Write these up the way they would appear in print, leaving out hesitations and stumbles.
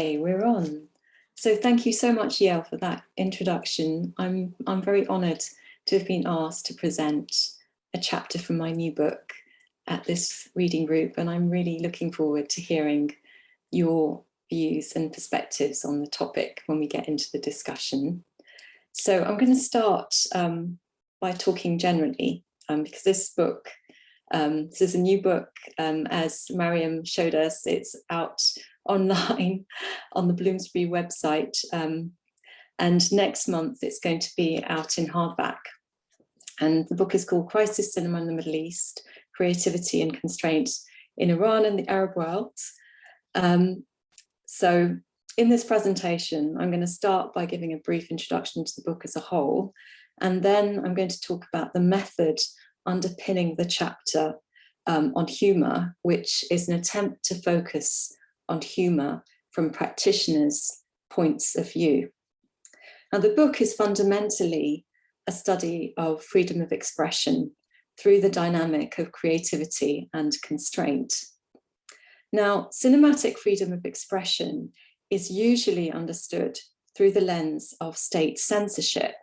Hey, we're on. So thank you so much, Yael, for that introduction. I'm very honoured to have been asked to present a chapter from my new book at this reading group, and I'm really looking forward to hearing your views and perspectives on the topic when we get into the discussion. So I'm going to start by talking generally, because this book, this is a new book, as Mariam showed us. It's out online on the Bloomsbury website, and next month it's going to be out in hardback. And the book is called Crisis Cinema in the Middle East, Creativity and Constraints in Iran and the Arab World. So in this presentation, I'm going to start by giving a brief introduction to the book as a whole, and then I'm going to talk about the method underpinning the chapter on humour, which is an attempt to focus on humour from practitioners' points of view. Now, the book is fundamentally a study of freedom of expression through the dynamic of creativity and constraint. Now, cinematic freedom of expression is usually understood through the lens of state censorship.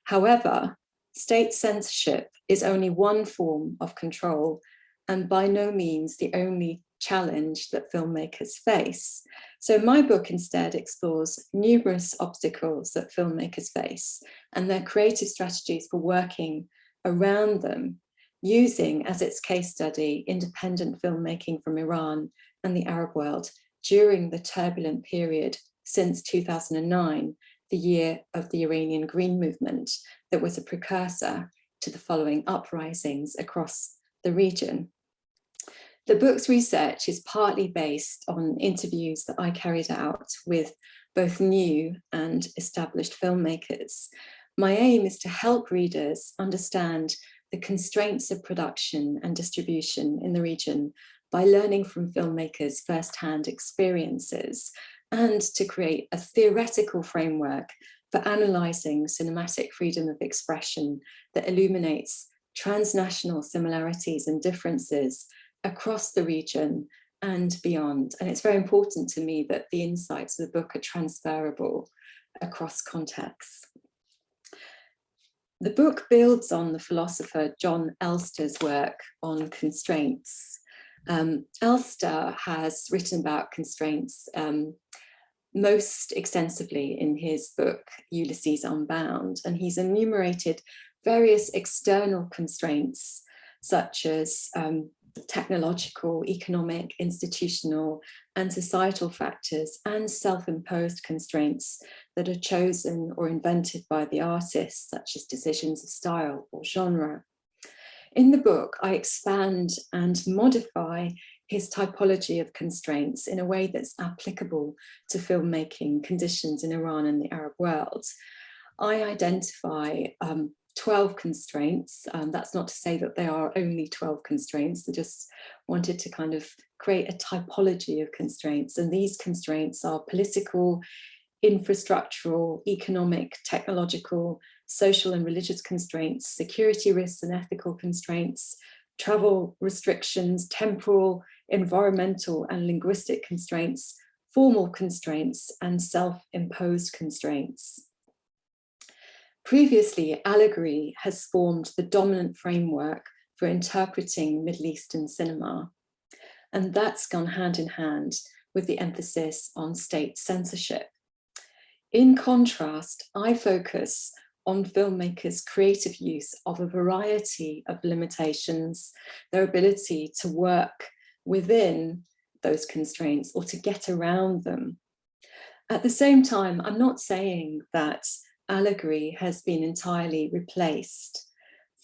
However, state censorship is only one form of control and by no means the only challenge that filmmakers face. So my book instead explores numerous obstacles that filmmakers face and their creative strategies for working around them, using as its case study independent filmmaking from Iran and the Arab world during the turbulent period since 2009, the year of the Iranian Green Movement that was a precursor to the following uprisings across the region. The book's research is partly based on interviews that I carried out with both new and established filmmakers. My aim is to help readers understand the constraints of production and distribution in the region by learning from filmmakers' first-hand experiences and to create a theoretical framework for analysing cinematic freedom of expression that illuminates transnational similarities and differences across the region and beyond. And it's very important to me that the insights of the book are transferable across contexts. The book builds on the philosopher John Elster's work on constraints. Elster has written about constraints most extensively in his book, Ulysses Unbound, and he's enumerated various external constraints, such as technological, economic, institutional, and societal factors, and self-imposed constraints that are chosen or invented by the artist, such as decisions of style or genre. In the book, I expand and modify his typology of constraints in a way that's applicable to filmmaking conditions in Iran and the Arab world. I identify 12 constraints. That's not to say that there are only 12 constraints. I just wanted to kind of create a typology of constraints. And these constraints are political, infrastructural, economic, technological, social and religious constraints, security risks and ethical constraints, travel restrictions, temporal, environmental and linguistic constraints, formal constraints, and self-imposed constraints. Previously, allegory has formed the dominant framework for interpreting Middle Eastern cinema, and that's gone hand in hand with the emphasis on state censorship. In contrast, I focus on filmmakers' creative use of a variety of limitations, their ability to work within those constraints or to get around them. At the same time, I'm not saying that allegory has been entirely replaced.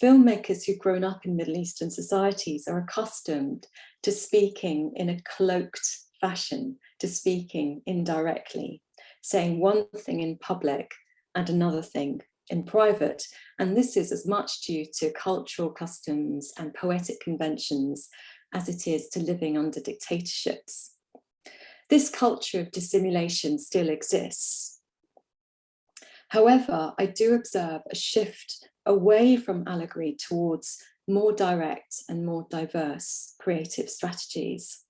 Filmmakers who've grown up in Middle Eastern societies are accustomed to speaking in a cloaked fashion, to speaking indirectly, saying one thing in public and another thing in private. And this is as much due to cultural customs and poetic conventions as it is to living under dictatorships. This culture of dissimulation still exists. However, I do observe a shift away from allegory towards more direct and more diverse creative strategies.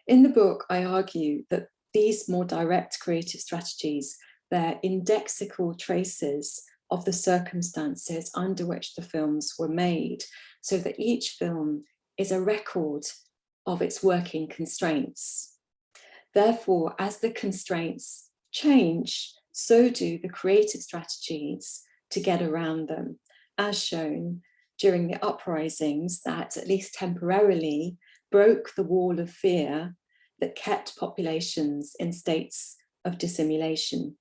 In the book, I argue that these more direct creative strategies bear indexical traces of the circumstances under which the films were made, so that each film is a record of its working constraints. Therefore, as the constraints change, so do the creative strategies to get around them, as shown during the uprisings that, at least temporarily, broke the wall of fear that kept populations in states of dissimulation.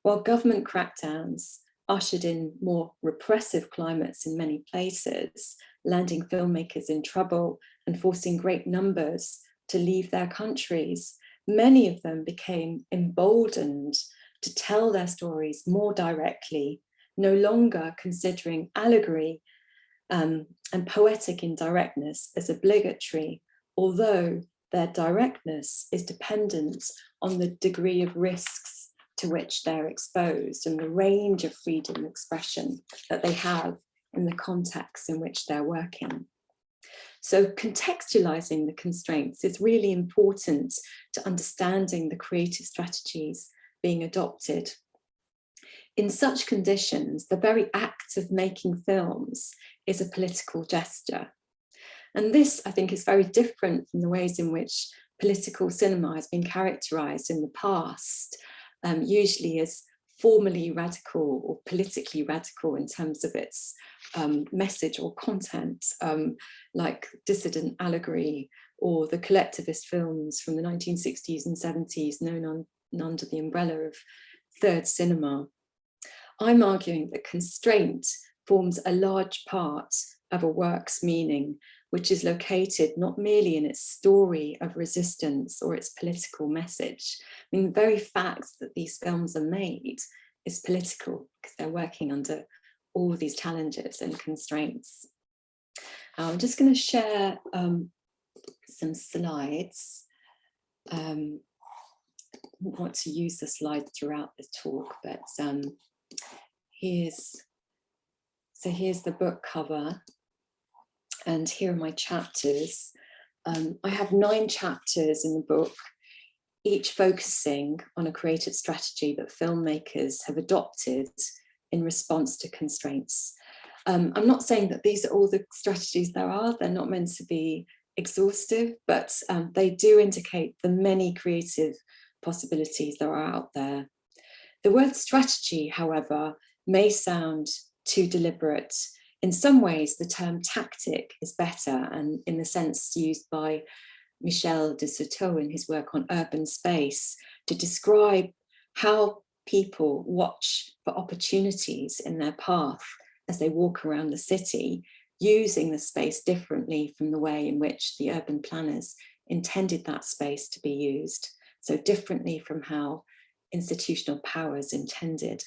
While government crackdowns ushered in more repressive climates in many places, landing filmmakers in trouble and forcing great numbers to leave their countries, many of them became emboldened to tell their stories more directly, no longer considering allegory and poetic indirectness as obligatory, although their directness is dependent on the degree of risks to which they're exposed and the range of freedom of expression that they have in the context in which they're working. So contextualizing the constraints is really important to understanding the creative strategies being adopted. In such conditions, the very act of making films is a political gesture. And this, I think, is very different from the ways in which political cinema has been characterized in the past, usually as formally radical or politically radical in terms of its message or content, like dissident allegory or the collectivist films from the 1960s and 70s known under the umbrella of third cinema. I'm arguing that constraint forms a large part of a work's meaning, which is located not merely in its story of resistance or its political message. I mean, the very fact that these films are made is political because they're working under all these challenges and constraints. I'm just going to share some slides. I want to use the slides throughout the talk, but here's the book cover. And here are my chapters. I have 9 chapters in the book, each focusing on a creative strategy that filmmakers have adopted in response to constraints. I'm not saying that these are all the strategies there are. They're not meant to be exhaustive, but they do indicate the many creative possibilities that are out there. The word strategy, however, may sound too deliberate. In some ways, the term tactic is better, and in the sense used by Michel de Certeau in his work on urban space to describe how people watch for opportunities in their path as they walk around the city, using the space differently from the way in which the urban planners intended that space to be used, so differently from how institutional powers intended.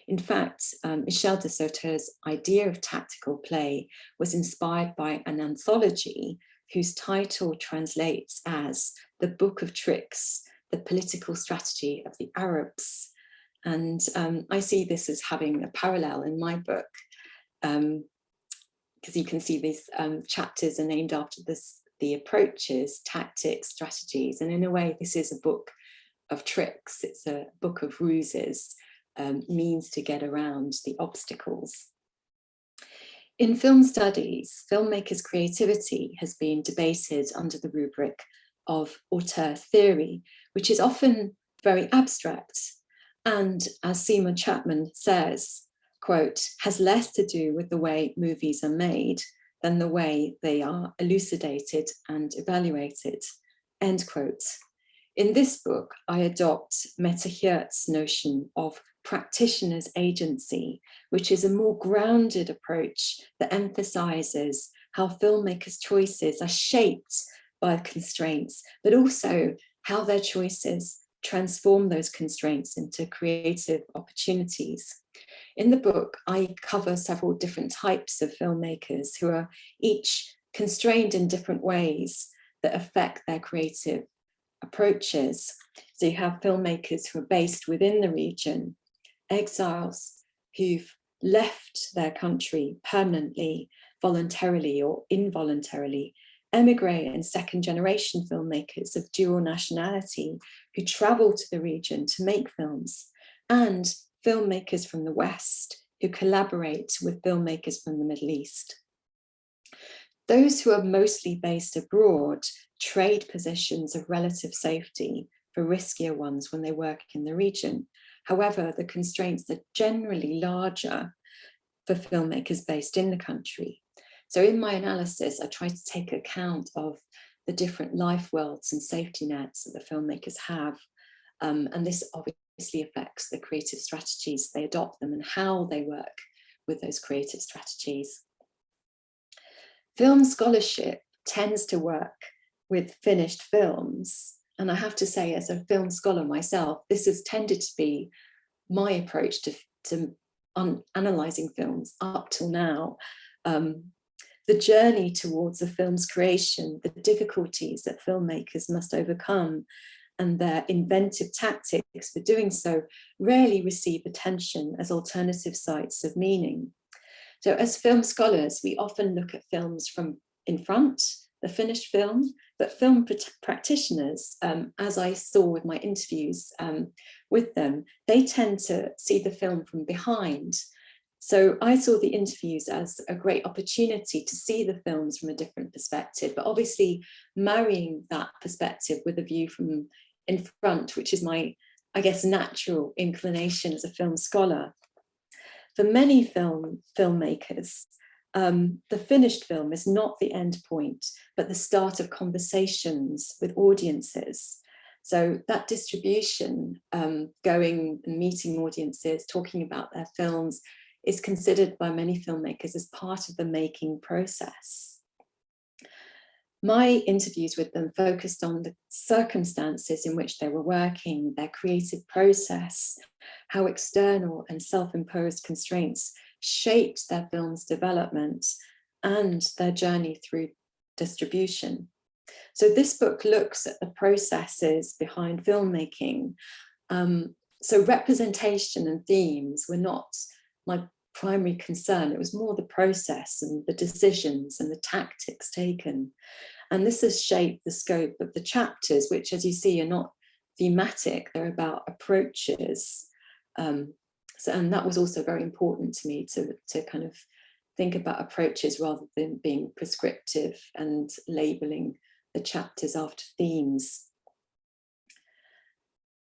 In fact, Michel de Certeau's idea of tactical play was inspired by an anthology whose title translates as The Book of Tricks, the Political Strategy of the Arabs. And I see this as having a parallel in my book, because you can see these chapters are named after the approaches, tactics, strategies. And in a way, this is a book of tricks. It's a book of ruses, means to get around the obstacles. In film studies, filmmakers' creativity has been debated under the rubric of auteur theory, which is often very abstract and, as Seymour Chapman says, quote, has less to do with the way movies are made than the way they are elucidated and evaluated, end quote. In this book, I adopt Meta Hiertz's notion of practitioner's agency, which is a more grounded approach that emphasizes how filmmakers' choices are shaped by constraints, but also how their choices transform those constraints into creative opportunities. In the book, I cover several different types of filmmakers who are each constrained in different ways that affect their creative approaches. So you have filmmakers who are based within the region, exiles who've left their country permanently, voluntarily or involuntarily, emigre and second generation filmmakers of dual nationality who travel to the region to make films, and filmmakers from the West who collaborate with filmmakers from the Middle East. Those who are mostly based abroad trade positions of relative safety for riskier ones when they work in the region. However, the constraints are generally larger for filmmakers based in the country. So in my analysis, I try to take account of the different life worlds and safety nets that the filmmakers have. And this obviously affects the creative strategies they adopt them and how they work with those creative strategies. Film scholarship tends to work with finished films. And I have to say, as a film scholar myself, this has tended to be my approach to analysing films up till now. The journey towards a film's creation, the difficulties that filmmakers must overcome, and their inventive tactics for doing so rarely receive attention as alternative sites of meaning. So as film scholars, we often look at films from in front, the finished film, but film practitioners, as I saw with my interviews with them, they tend to see the film from behind. So I saw the interviews as a great opportunity to see the films from a different perspective, but obviously marrying that perspective with a view from in front, which is my, I guess, natural inclination as a film scholar. For many filmmakers, the finished film is not the end point, but the start of conversations with audiences. So that distribution, going and meeting audiences, talking about their films, is considered by many filmmakers as part of the making process. My interviews with them focused on the circumstances in which they were working, their creative process, how external and self-imposed constraints shaped their film's development and their journey through distribution. So this book looks at the processes behind filmmaking. So representation and themes were not my primary concern. It was more the process and the decisions and the tactics taken. And this has shaped the scope of the chapters, which, as you see, are not thematic, they're about approaches. And that was also very important to me to kind of think about approaches rather than being prescriptive and labeling the chapters after themes.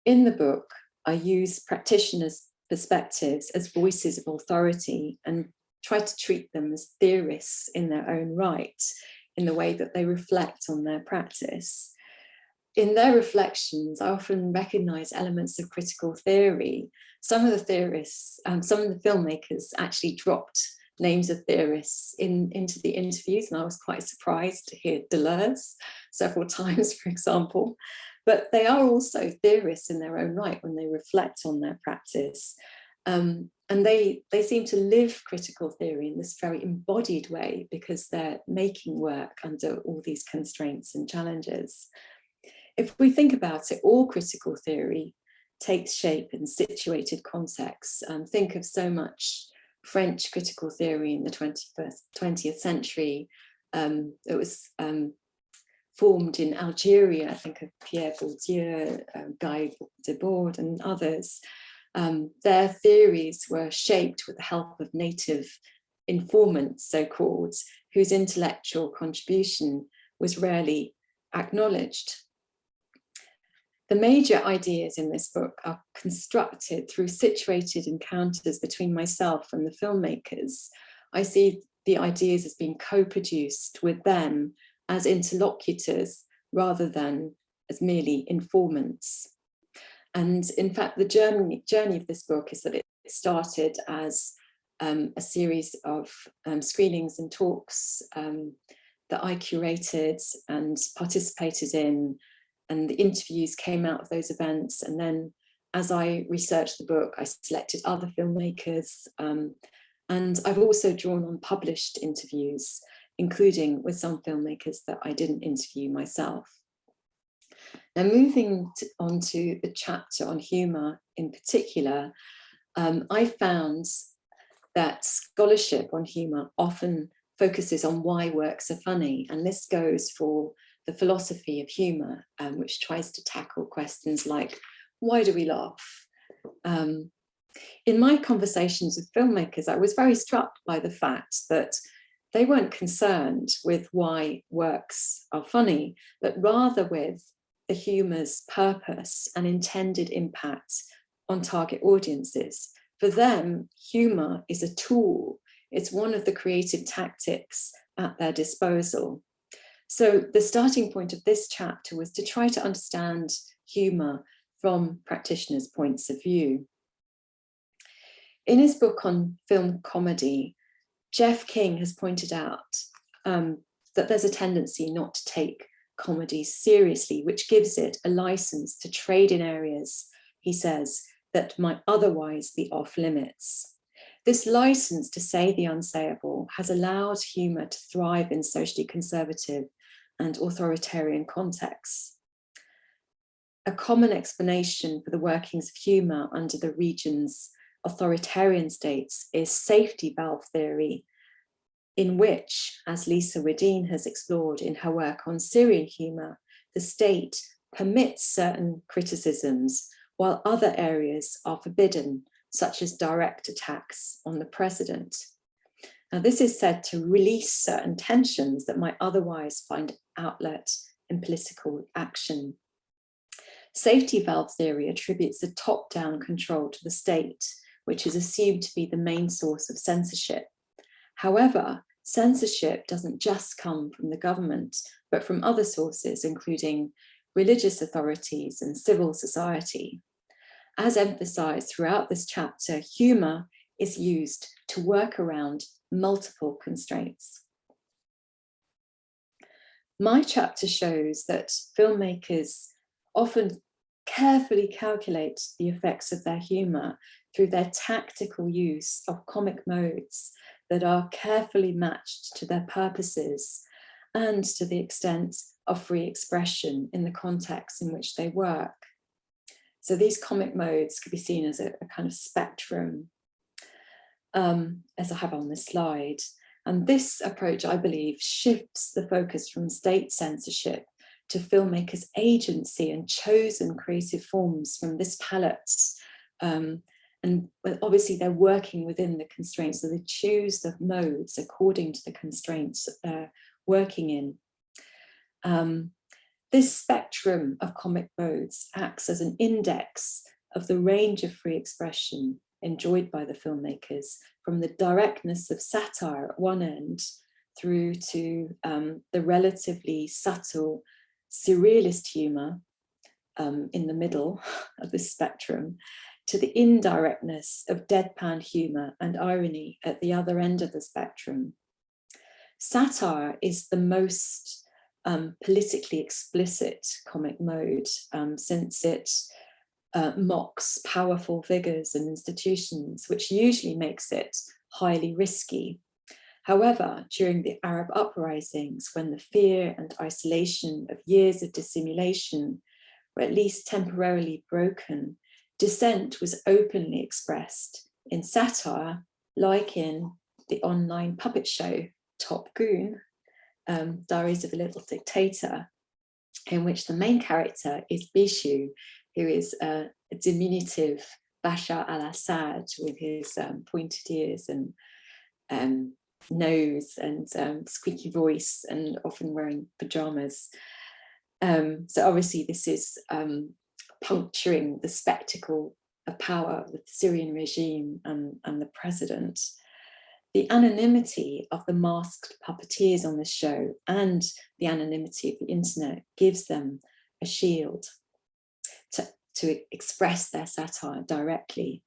In the book, I use practitioners' perspectives as voices of authority and try to treat them as theorists in their own right, in the way that they reflect on their practice. In their reflections, I often recognize elements of critical theory. Some of the theorists, some of the filmmakers actually dropped names of theorists into the interviews, and I was quite surprised to hear Deleuze several times, for example. But they are also theorists in their own right when they reflect on their practice. And they seem to live critical theory in this very embodied way because they're making work under all these constraints and challenges. If we think about it, all critical theory takes shape in situated contexts. Think of so much French critical theory in the 20th century. It was formed in Algeria. I think of Pierre Bourdieu, Guy Debord and others. Their theories were shaped with the help of native informants, so-called, whose intellectual contribution was rarely acknowledged. The major ideas in this book are constructed through situated encounters between myself and the filmmakers. I see the ideas as being co-produced with them as interlocutors rather than as merely informants. And in fact, the journey of this book is that it started as a series of screenings and talks that I curated and participated in, and the interviews came out of those events. And then as I researched the book, I selected other filmmakers, and I've also drawn on published interviews, including with some filmmakers that I didn't interview myself. Now, moving on to the chapter on humour in particular, I found that scholarship on humour often focuses on why works are funny, and this goes for the philosophy of humour, which tries to tackle questions like, why do we laugh? In my conversations with filmmakers, I was very struck by the fact that they weren't concerned with why works are funny, but rather with the humour's purpose and intended impact on target audiences. For them, humour is a tool. It's one of the creative tactics at their disposal. So the starting point of this chapter was to try to understand humour from practitioners' points of view. In his book on film comedy, Jeff King has pointed out that there's a tendency not to take comedy seriously, which gives it a license to trade in areas, he says, that might otherwise be off limits. This license to say the unsayable has allowed humour to thrive in socially conservative and authoritarian contexts. A common explanation for the workings of humour under the region's authoritarian states is safety valve theory, in which, as Lisa Wedeen has explored in her work on Syrian humour, the state permits certain criticisms while other areas are forbidden, such as direct attacks on the president. Now, this is said to release certain tensions that might otherwise find outlet in political action. Safety valve theory attributes the top-down control to the state, which is assumed to be the main source of censorship. However, censorship doesn't just come from the government, but from other sources, including religious authorities and civil society. As emphasized throughout this chapter, humour is used to work around multiple constraints. My chapter shows that filmmakers often carefully calculate the effects of their humour through their tactical use of comic modes that are carefully matched to their purposes and to the extent of free expression in the context in which they work. So these comic modes could be seen as a kind of spectrum, as I have on this slide. And this approach, I believe, shifts the focus from state censorship to filmmakers' agency and chosen creative forms from this palette. And obviously they're working within the constraints, so they choose the modes according to the constraints that they're working in. This spectrum of comic modes acts as an index of the range of free expression enjoyed by the filmmakers, from the directness of satire at one end through to the relatively subtle surrealist humour in the middle of this spectrum, to the indirectness of deadpan humour and irony at the other end of the spectrum. Satire is the most politically explicit comic mode, since it mocks powerful figures and institutions, which usually makes it highly risky. However, during the Arab uprisings, when the fear and isolation of years of dissimulation were at least temporarily broken, dissent was openly expressed in satire, like in the online puppet show Top Goon, Diaries of a Little Dictator, in which the main character is Bishu, who is a diminutive Bashar al-Assad with his pointed ears and nose and squeaky voice, and often wearing pajamas. So obviously this is puncturing the spectacle of power with the Syrian regime and the president. The anonymity of the masked puppeteers on this show and the anonymity of the internet gives them a shield to express their satire directly.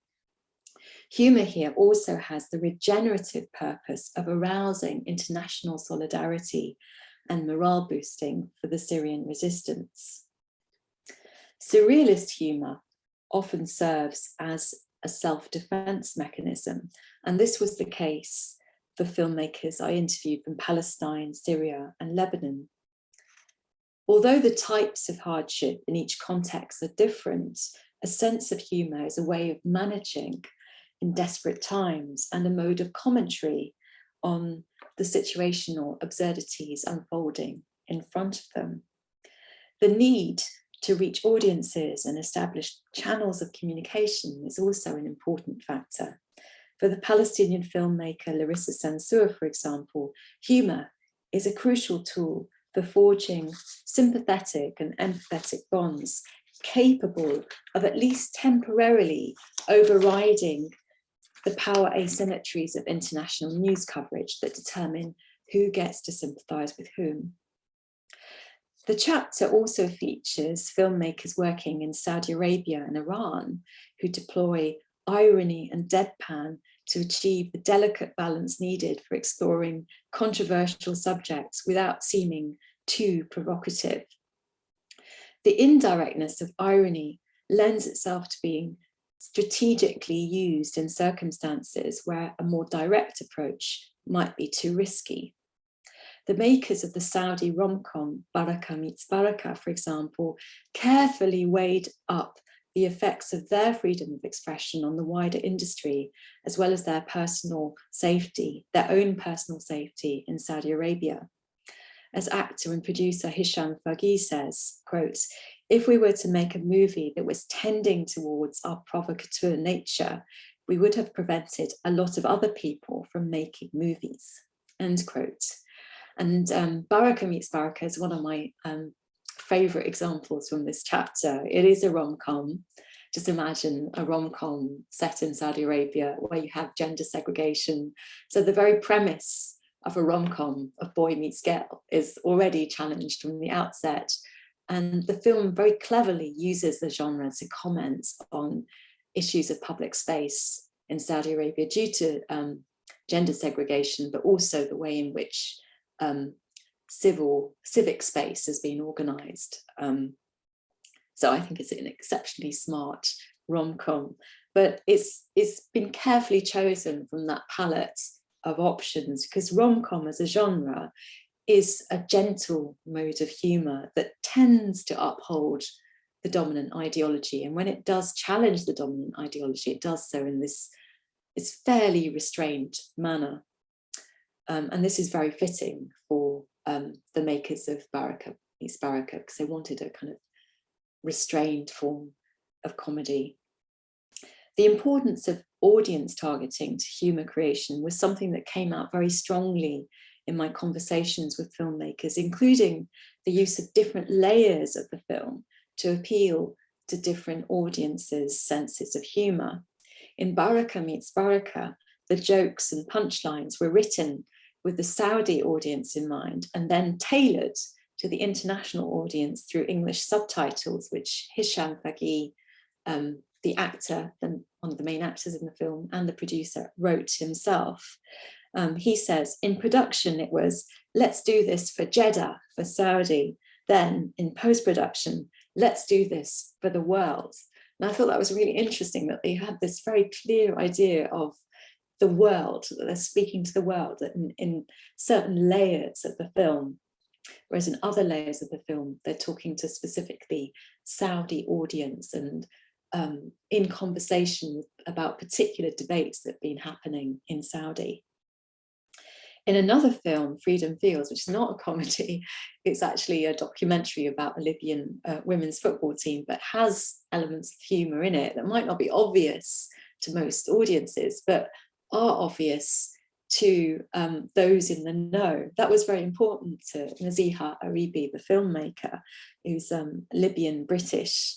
Humour here also has the regenerative purpose of arousing international solidarity and morale boosting for the Syrian resistance. Surrealist humour often serves as a self-defense mechanism, and this was the case for filmmakers I interviewed from Palestine, Syria, and Lebanon. Although the types of hardship in each context are different, a sense of humour is a way of managing in desperate times and a mode of commentary on the situational absurdities unfolding in front of them. The need to reach audiences and establish channels of communication is also an important factor. For the Palestinian filmmaker Larissa Sansour, for example, humour is a crucial tool for forging sympathetic and empathetic bonds capable of at least temporarily overriding the power asymmetries of international news coverage that determine who gets to sympathise with whom. The chapter also features filmmakers working in Saudi Arabia and Iran who deploy irony and deadpan to achieve the delicate balance needed for exploring controversial subjects without seeming too provocative. The indirectness of irony lends itself to being strategically used in circumstances where a more direct approach might be too risky. The makers of the Saudi rom-com Baraka Meets Baraka, for example, carefully weighed up the effects of their freedom of expression on the wider industry, as well as their personal safety, their own personal safety in Saudi Arabia. As actor and producer Hisham Faghi says, quote, "If we were to make a movie that was tending towards our provocateur nature, we would have prevented a lot of other people from making movies," end quote. And Baraka Meets Baraka is one of my favourite examples from this chapter. It is a rom-com. Just imagine a rom-com set in Saudi Arabia where you have gender segregation. So the very premise of a rom-com of boy meets girl is already challenged from the outset. And the film very cleverly uses the genre to comment on issues of public space in Saudi Arabia due to gender segregation, but also the way in which civic space has been organised. So I think it's an exceptionally smart rom-com, but it's been carefully chosen from that palette of options because rom-com as a genre is a gentle mode of humour that tends to uphold the dominant ideology. And when it does challenge the dominant ideology, it does so in this fairly restrained manner. And this is very fitting for the makers of Baraka Meets Baraka because they wanted a kind of restrained form of comedy. The importance of audience targeting to humour creation was something that came out very strongly in my conversations with filmmakers, including the use of different layers of the film to appeal to different audiences' senses of humour. In Baraka Meets Baraka, the jokes and punchlines were written with the Saudi audience in mind and then tailored to the international audience through English subtitles, which Hisham Faghi, the actor, one of the main actors in the film, and the producer wrote himself. He says, in production, it was, let's do this for Jeddah, for Saudi. Then in post-production, let's do this for the world. And I thought that was really interesting that they had this very clear idea of the world, that they're speaking to the world in certain layers of the film, whereas in other layers of the film, they're talking to specifically Saudi audience and in conversation about particular debates that have been happening in Saudi. In another film, Freedom Feels, which is not a comedy, it's actually a documentary about a Libyan women's football team, but has elements of humour in it that might not be obvious to most audiences, but are obvious to those in the know. That was very important to Naziha Aribi, the filmmaker, who's Libyan British.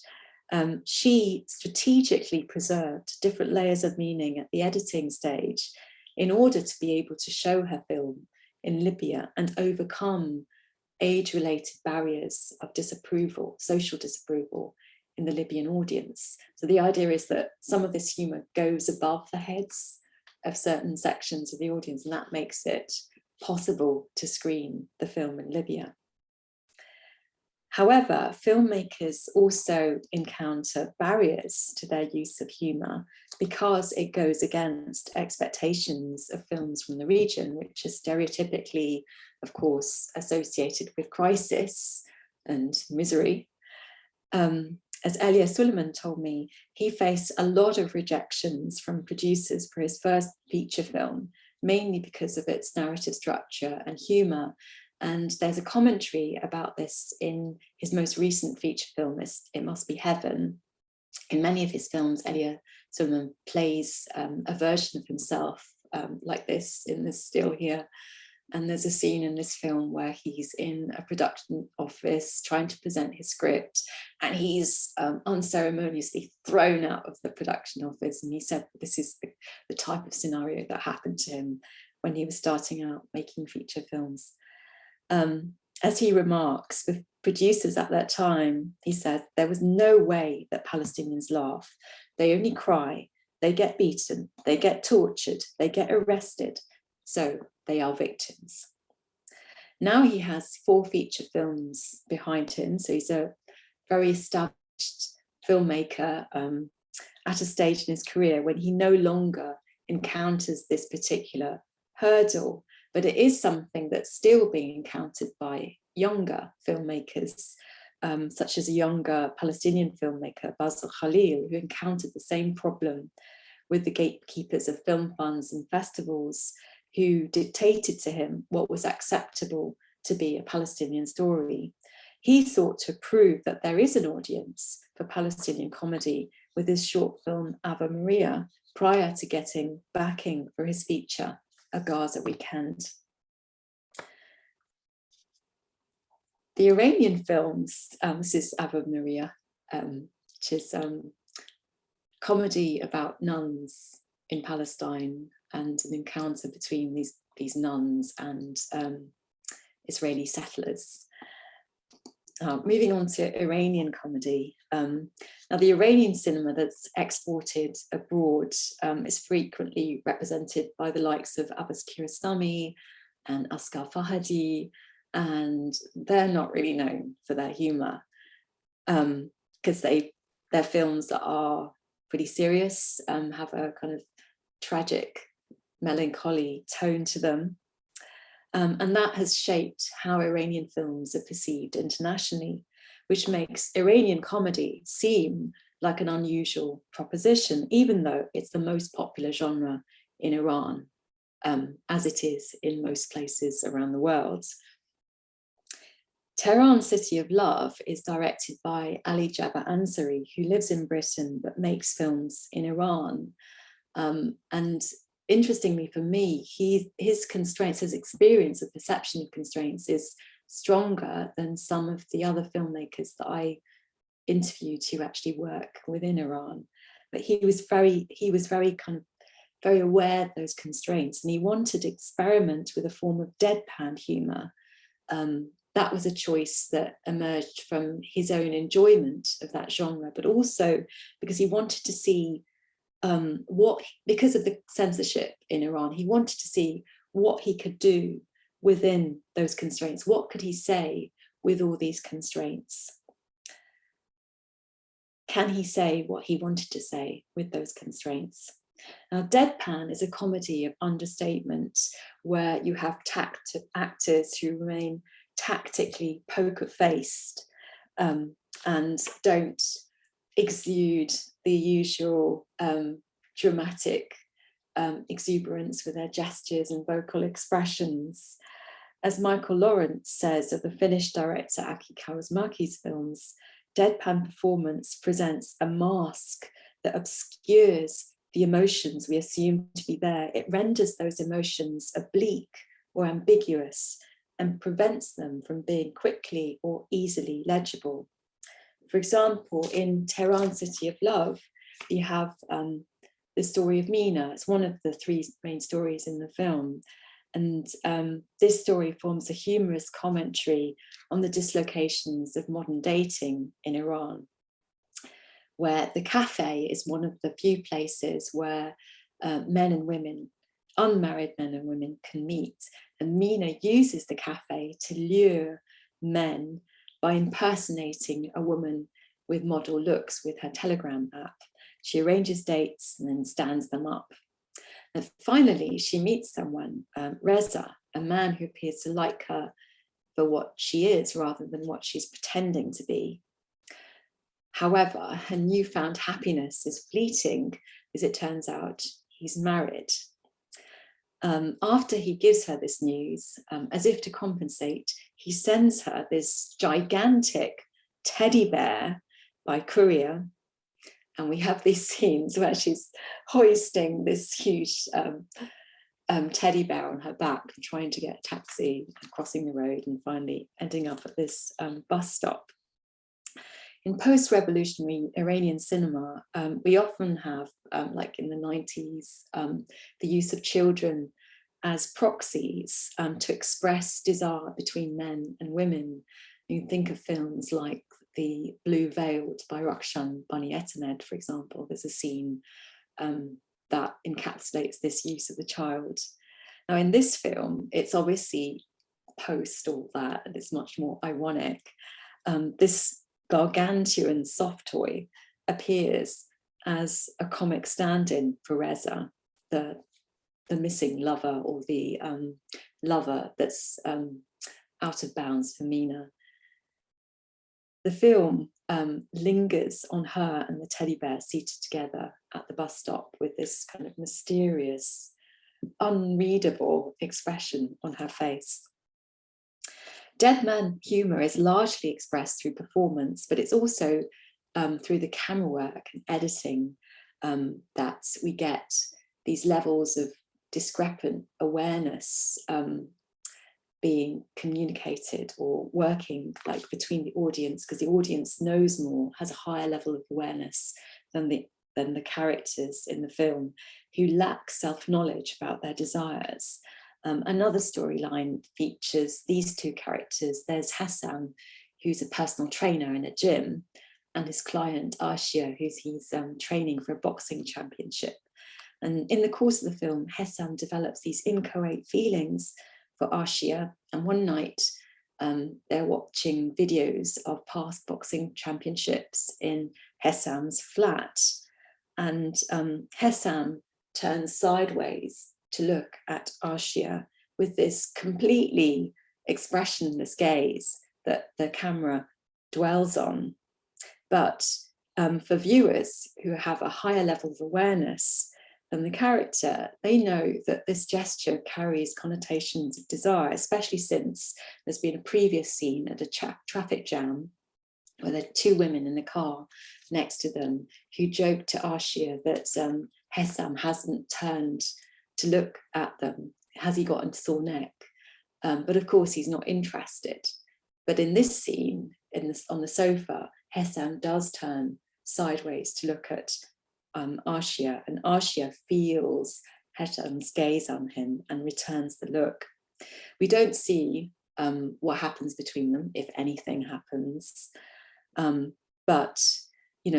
She strategically preserved different layers of meaning at the editing stage in order to be able to show her film in Libya and overcome age-related barriers of disapproval, social disapproval in the Libyan audience. So the idea is that some of this humour goes above the heads of certain sections of the audience, and that makes it possible to screen the film in Libya. However, filmmakers also encounter barriers to their use of humour because it goes against expectations of films from the region, which are stereotypically, of course, associated with crisis and misery. As Elia Suleiman told me, he faced a lot of rejections from producers for his first feature film, mainly because of its narrative structure and humour. And there's a commentary about this in his most recent feature film, It Must Be Heaven. In many of his films, Elia Silverman plays a version of himself like this in this still here. And there's a scene in this film where he's in a production office trying to present his script, and he's unceremoniously thrown out of the production office. And he said this is the type of scenario that happened to him when he was starting out making feature films. As he remarks, with producers at that time, he said, there was no way that Palestinians laugh. They only cry, they get beaten, they get tortured, they get arrested. So they are victims. Now he has 4 feature films behind him. So he's a very established filmmaker at a stage in his career when he no longer encounters this particular hurdle, but it is something that's still being encountered by younger filmmakers, such as a younger Palestinian filmmaker, Basil Khalil, who encountered the same problem with the gatekeepers of film funds and festivals, who dictated to him what was acceptable to be a Palestinian story. He sought to prove that there is an audience for Palestinian comedy with his short film Ave Maria, prior to getting backing for his feature, A Gaza Weekend. The Iranian films, this is Ave Maria, which is comedy about nuns in Palestine and an encounter between these nuns and Israeli settlers. Moving on to Iranian comedy. Now, the Iranian cinema that's exported abroad is frequently represented by the likes of Abbas Kiarostami and Asghar Farhadi, and they're not really known for their humour because their films are pretty serious, have a kind of tragic, melancholy tone to them. And that has shaped how Iranian films are perceived internationally, which makes Iranian comedy seem like an unusual proposition, even though it's the most popular genre in Iran, as it is in most places around the world. Tehran City of Love is directed by Ali Jabbar Ansari, who lives in Britain but makes films in Iran. And interestingly for me, his constraints, his experience of perception of constraints is stronger than some of the other filmmakers that I interviewed who actually work within Iran. But he was very kind of very aware of those constraints, and he wanted to experiment with a form of deadpan humor. That was a choice that emerged from his own enjoyment of that genre, but also because he wanted to see because of the censorship in Iran, he wanted to see what he could do within those constraints. What could he say with all these constraints? Can he say what he wanted to say with those constraints? Now, deadpan is a comedy of understatement where you have actors who remain tactically poker-faced and don't exude the usual dramatic exuberance with their gestures and vocal expressions. As Michael Lawrence says of the Finnish director Aki Kaurismäki's films, deadpan performance presents a mask that obscures the emotions we assume to be there. It renders those emotions oblique or ambiguous and prevents them from being quickly or easily legible. For example, in Tehran City of Love, you have the story of Mina. It's one of the 3 main stories in the film. And this story forms a humorous commentary on the dislocations of modern dating in Iran, where the cafe is one of the few places where men and women, unmarried men and women, can meet. And Mina uses the cafe to lure men by impersonating a woman with model looks with her Telegram app. She arranges dates and then stands them up. And finally, she meets someone, Reza, a man who appears to like her for what she is rather than what she's pretending to be. However, her newfound happiness is fleeting, as it turns out he's married. After he gives her this news, as if to compensate, he sends her this gigantic teddy bear by courier. And we have these scenes where she's hoisting this huge teddy bear on her back and trying to get a taxi, crossing the road, and finally ending up at this bus stop. In post-revolutionary Iranian cinema, we often have, like in the 90s, the use of children as proxies to express desire between men and women. You think of films like The Blue Veiled by Rakshan Bani Etemed, for example. There's a scene that encapsulates this use of the child. Now, in this film, it's obviously post all that, and it's much more ironic. This gargantuan soft toy appears as a comic stand-in for Reza, the missing lover, or the lover that's out of bounds for Mina. The film lingers on her and the teddy bear seated together at the bus stop with this kind of mysterious, unreadable expression on her face. Dead man humour is largely expressed through performance, but it's also through the camera work and editing that we get these levels of discrepant awareness being communicated or working like between the audience, because the audience knows more, has a higher level of awareness than the characters in the film, who lack self-knowledge about their desires. Another storyline features these two characters. There's Hassan, who's a personal trainer in a gym, and his client Ashia, he's training for a boxing championship. And in the course of the film, Hassan develops these inchoate feelings for Ashia. And one night, they're watching videos of past boxing championships in Hassan's flat. And Hassan turns sideways to look at Ashia with this completely expressionless gaze that the camera dwells on. But for viewers who have a higher level of awareness than the character, they know that this gesture carries connotations of desire, especially since there's been a previous scene at a traffic jam where there are two women in the car next to them who joke to Ashia that Hassan hasn't turned to look at them. Has he got a sore neck? But of course, he's not interested. But in this scene, on the sofa, Hassan does turn sideways to look at Ashia, and Ashia feels Hassan's gaze on him and returns the look. We don't see what happens between them, if anything happens. But,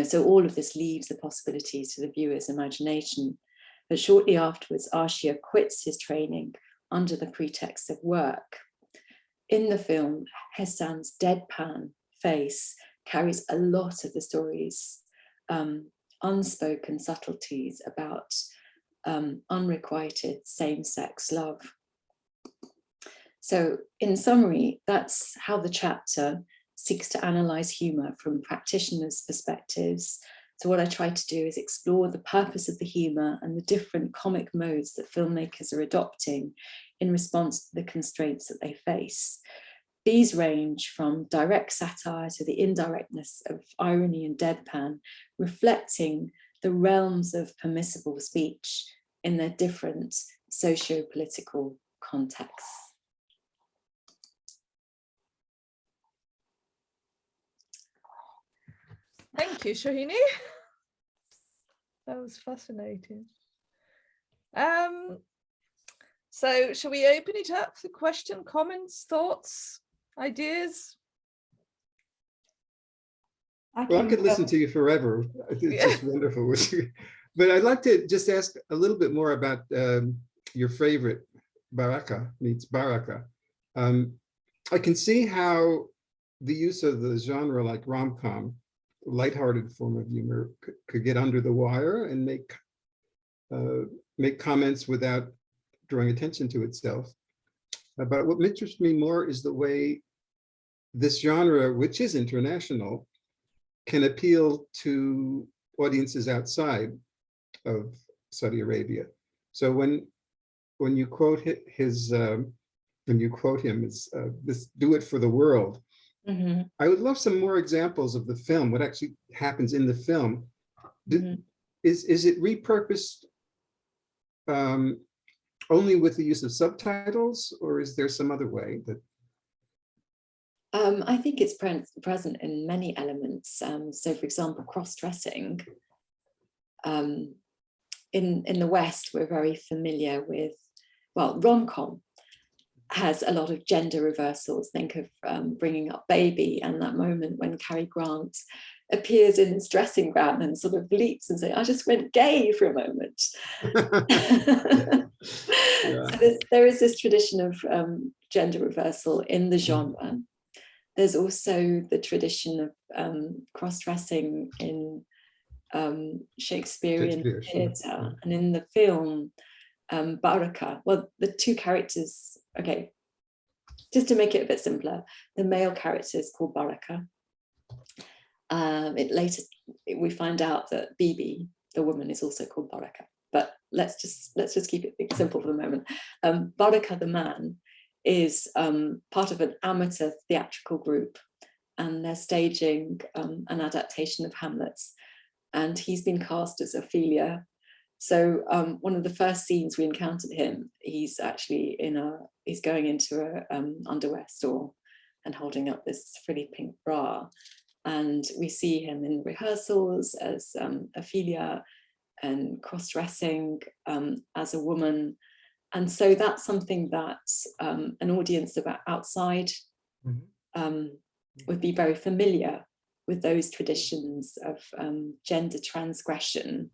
so all of this leaves the possibility to the viewer's imagination. But shortly afterwards, Ashia quits his training under the pretext of work. In the film, Hassan's deadpan face carries a lot of the story's unspoken subtleties about unrequited same-sex love. So in summary, that's how the chapter seeks to analyse humour from practitioners' perspectives. So what I try to do is explore the purpose of the humour and the different comic modes that filmmakers are adopting in response to the constraints that they face. These range from direct satire to the indirectness of irony and deadpan, reflecting the realms of permissible speech in their different socio-political contexts. Thank you, Chaudhuri. That was fascinating. So shall we open it up for question, comments, thoughts, ideas? I could listen to you forever. It's just wonderful. But I'd like to just ask a little bit more about your favorite, Baraka meets Baraka. I can see how the use of the genre like rom-com, lighthearted form of humor, could get under the wire and make comments without drawing attention to itself. But what interests me more is the way this genre, which is international, can appeal to audiences outside of Saudi Arabia. So when when you quote when you quote him as this, do it for the world. Mhm, I would love some more examples of the film, what actually happens in the film. mhm. Is it repurposed only with the use of subtitles, or is there some other way that? I think it's present in many elements. So, for example, cross-dressing. In the West, we're very familiar with, well, rom-com has a lot of gender reversals. Think of Bringing Up Baby and that moment when Cary Grant appears in his dressing gown and sort of leaps and says, I just went gay for a moment. Yeah. So there is this tradition of gender reversal in the genre. There's also the tradition of cross-dressing in Shakespearean theatre, and in the film Baraka, well, the two characters, okay, just to make it a bit simpler, the male character is called Baraka. We find out that Bibi, the woman, is also called Baraka, but let's just keep it simple for the moment. Baraka, the man, is part of an amateur theatrical group, and they're staging an adaptation of Hamlet, and he's been cast as Ophelia. So one of the first scenes we encountered him, he's actually he's going into a underwear store and holding up this frilly pink bra. And we see him in rehearsals as Ophelia and cross-dressing as a woman. And so that's something that an audience outside would be very familiar with, those traditions of gender transgression.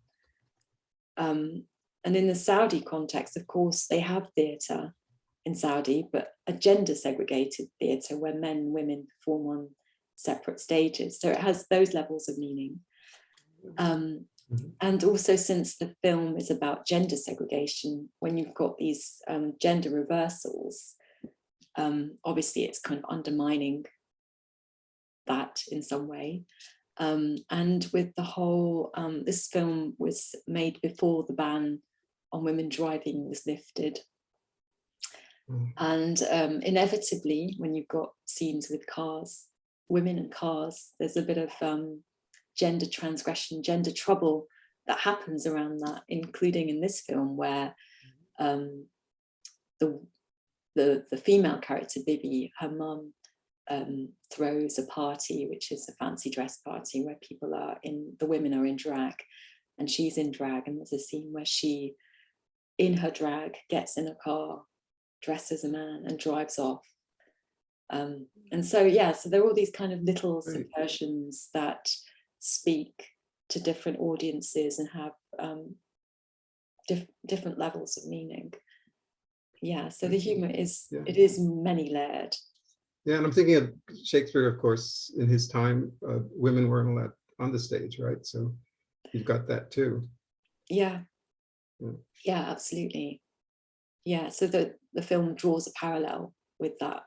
And in the Saudi context, of course, they have theatre in Saudi, but a gender segregated theatre where men and women perform on separate stages. So it has those levels of meaning. And also, since the film is about gender segregation, when you've got these gender reversals, obviously it's kind of undermining that in some way. And with the whole, this film was made before the ban on women driving was lifted. And inevitably, when you've got scenes with cars, women and cars, there's a bit of gender transgression, gender trouble that happens around that, including in this film where the female character, Bibi, her mum, throws a party, which is a fancy dress party where the women are in drag and she's in drag, and there's a scene where she, in her drag, gets in a car, dresses a man and drives off. And so, yeah, so there are all these kind of little subversions that speak to different audiences and have different levels of meaning. Yeah, so the humor is, it is many layered. Yeah, and I'm thinking of Shakespeare, of course, in his time, women weren't allowed on the stage, right? So you've got that too. Yeah, yeah, absolutely. Yeah, so the film draws a parallel with that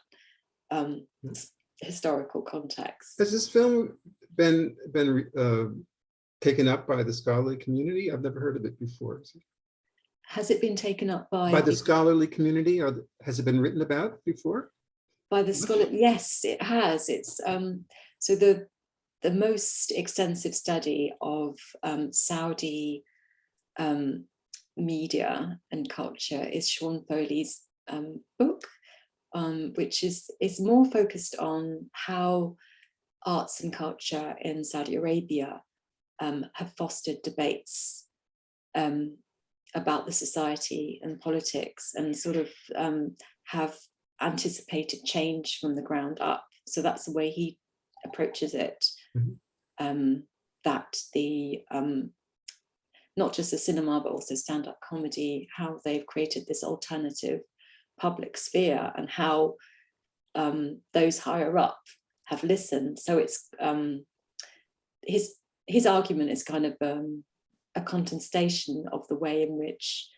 historical context. Has this film been taken up by the scholarly community? I've never heard of it before. Has it been taken up by the scholarly community, or has it been written about before? By the scholar, yes, it has. It's so the most extensive study of Saudi media and culture is Sean Foley's book, which is more focused on how arts and culture in Saudi Arabia have fostered debates about the society and politics, and sort of have anticipated change from the ground up. So that's the way he approaches it. That the not just the cinema but also stand-up comedy, how they've created this alternative public sphere and how those higher up have listened. So it's his argument is kind of a contestation of the way in which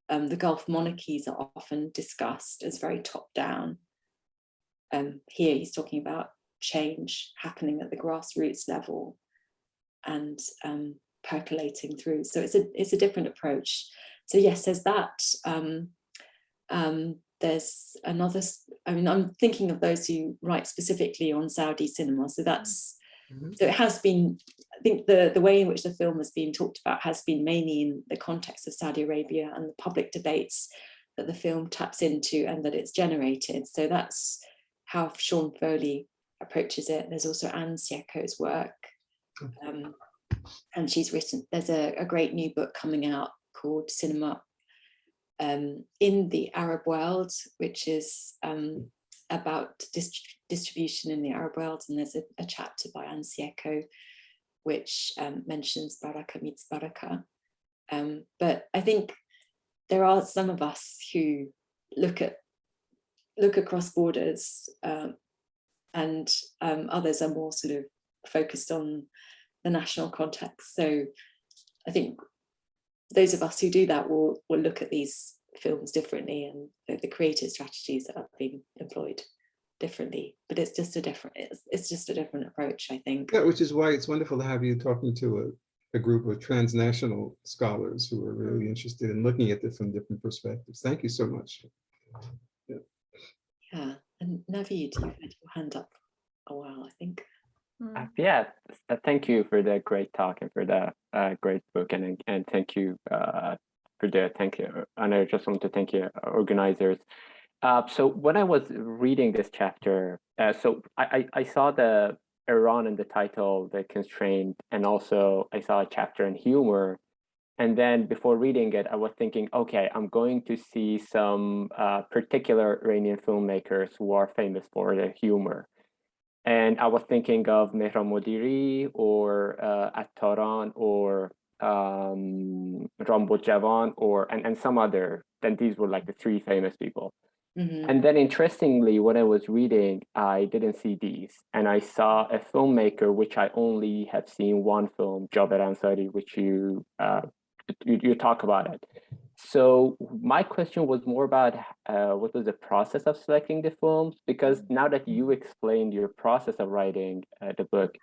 the Gulf monarchies are often discussed as very top-down. Here he's talking about change happening at the grassroots level and percolating through. So it's a different approach. So yes, there's that. There's another, I mean, I'm thinking of those who write specifically on Saudi cinema. So that's, so it has been, I think the way in which the film has been talked about has been mainly in the context of Saudi Arabia and the public debates that the film taps into and that it's generated. So that's how Sean Foley approaches it. There's also Anne Sieko's work. And she's written, there's a great new book coming out called Cinema in the Arab World, which is about distribution in the Arab world. And there's a chapter by Anne Sieko, which mentions Baraka meets Baraka. But I think there are some of us who look across borders, and others are more sort of focused on the national context. So I think those of us who do that will look at these films differently, and the creative strategies that are being employed differently. But it's just a different approach, I think. Yeah, which is why it's wonderful to have you talking to a group of transnational scholars who are really interested in looking at it from different perspectives. Thank you so much. Yeah, and Naveed, you've had your hand up a while, I think. Yeah, thank you for the great talk and for the great book, and thank you and I just want to thank you organizers. So when I was reading this chapter, so I saw the Iran in the title, the constraint, and also I saw a chapter in humor. And then before reading it, I was thinking, okay, I'm going to see some particular Iranian filmmakers who are famous for their humor. And I was thinking of Mehran Modiri or Attaran or Rambo Javan and some other. Then these were like the three famous people. And then interestingly, when I was reading, I didn't see these. And I saw a filmmaker, which I only have seen one film, Jaber Ansari, which you talk about it. So my question was more about what was the process of selecting the films, because now that you explained your process of writing the book,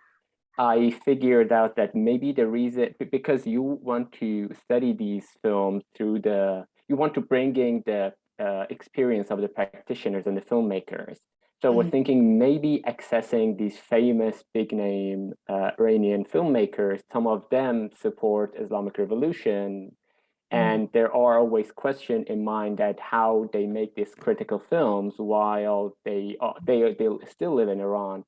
I figured out that maybe the reason, because you want to study these films through you want to bring in the experience of the practitioners and the filmmakers. So we're thinking maybe accessing these famous big name Iranian filmmakers, some of them support Islamic Revolution. And there are always questions in mind that how they make these critical films while they still live in Iran.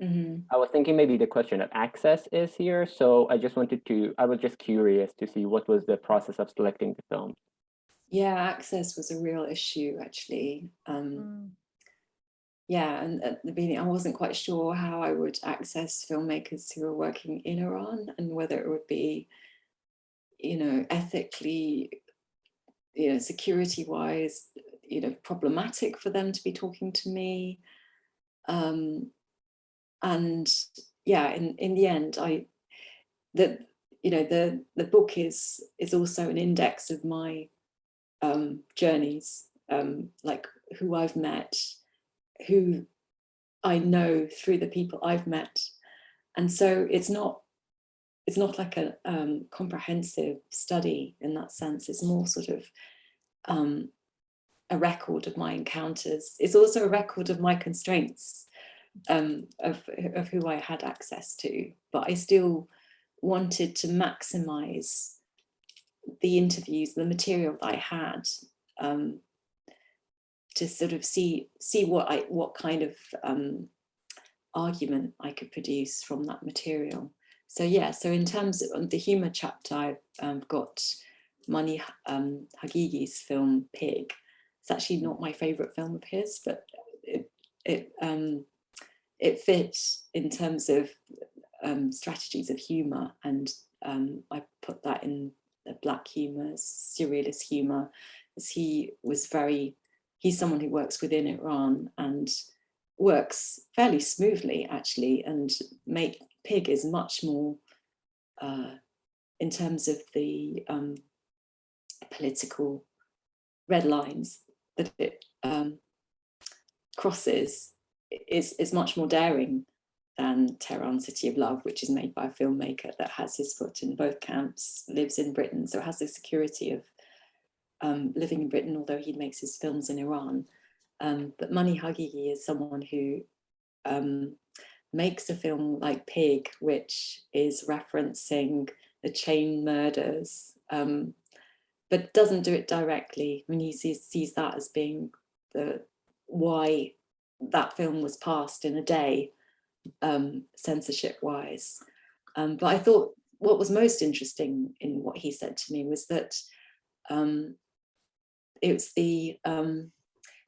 I was thinking maybe the question of access is here. So I was just curious to see what was the process of selecting the film. Yeah, access was a real issue, actually. Yeah, and at the beginning, I wasn't quite sure how I would access filmmakers who were working in Iran and whether it would be, ethically, security-wise, problematic for them to be talking to me. And yeah, in the end, the book is also an index of my journeys, like who I've met, who I know through the people I've met. And so it's not like a comprehensive study in that sense. It's more sort of a record of my encounters. It's also a record of my constraints, of who I had access to, but I still wanted to maximize the interviews, the material that I had, to sort of see what kind of argument I could produce from that material. So yeah, so in terms of the humor chapter, I've got Mani Hagigi's film Pig. It's actually not my favorite film of his, but it fits in terms of strategies of humor, and I put that in the black humor, surrealist humor, as he's someone who works within Iran and works fairly smoothly, actually, and Pig is much more in terms of the political red lines that it crosses is much more daring than Tehran City of Love, which is made by a filmmaker that has his foot in both camps, lives in Britain, so has the security living in Britain, although he makes his films in Iran. But Mani Hagigi is someone who makes a film like Pig, which is referencing the chain murders, but doesn't do it directly. I mean, he sees that as being why that film was passed in a day, censorship-wise. But I thought what was most interesting in what he said to me was that it was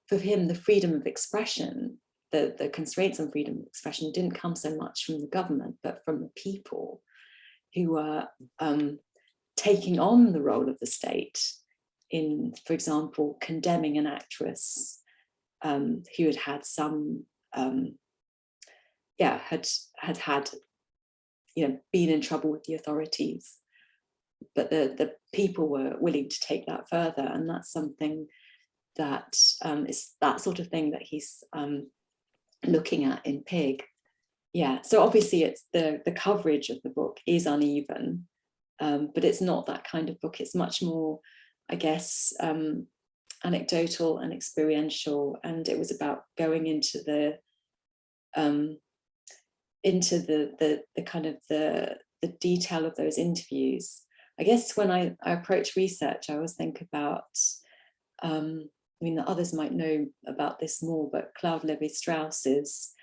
for him, the freedom of expression, the constraints on freedom of expression didn't come so much from the government, but from the people who were taking on the role of the state in, for example, condemning an actress who had some, had been in trouble with the authorities, but the people were willing to take that further, and that's something that is that sort of thing that he's looking at in Pig. Yeah, so obviously it's the coverage of the book is uneven, but it's not that kind of book. It's much more, I guess, anecdotal and experiential, and it was about going into the kind of the detail of those interviews. I guess when I approach research, I always think about, I mean, the others might know about this more, but Claude Lévi-Strauss's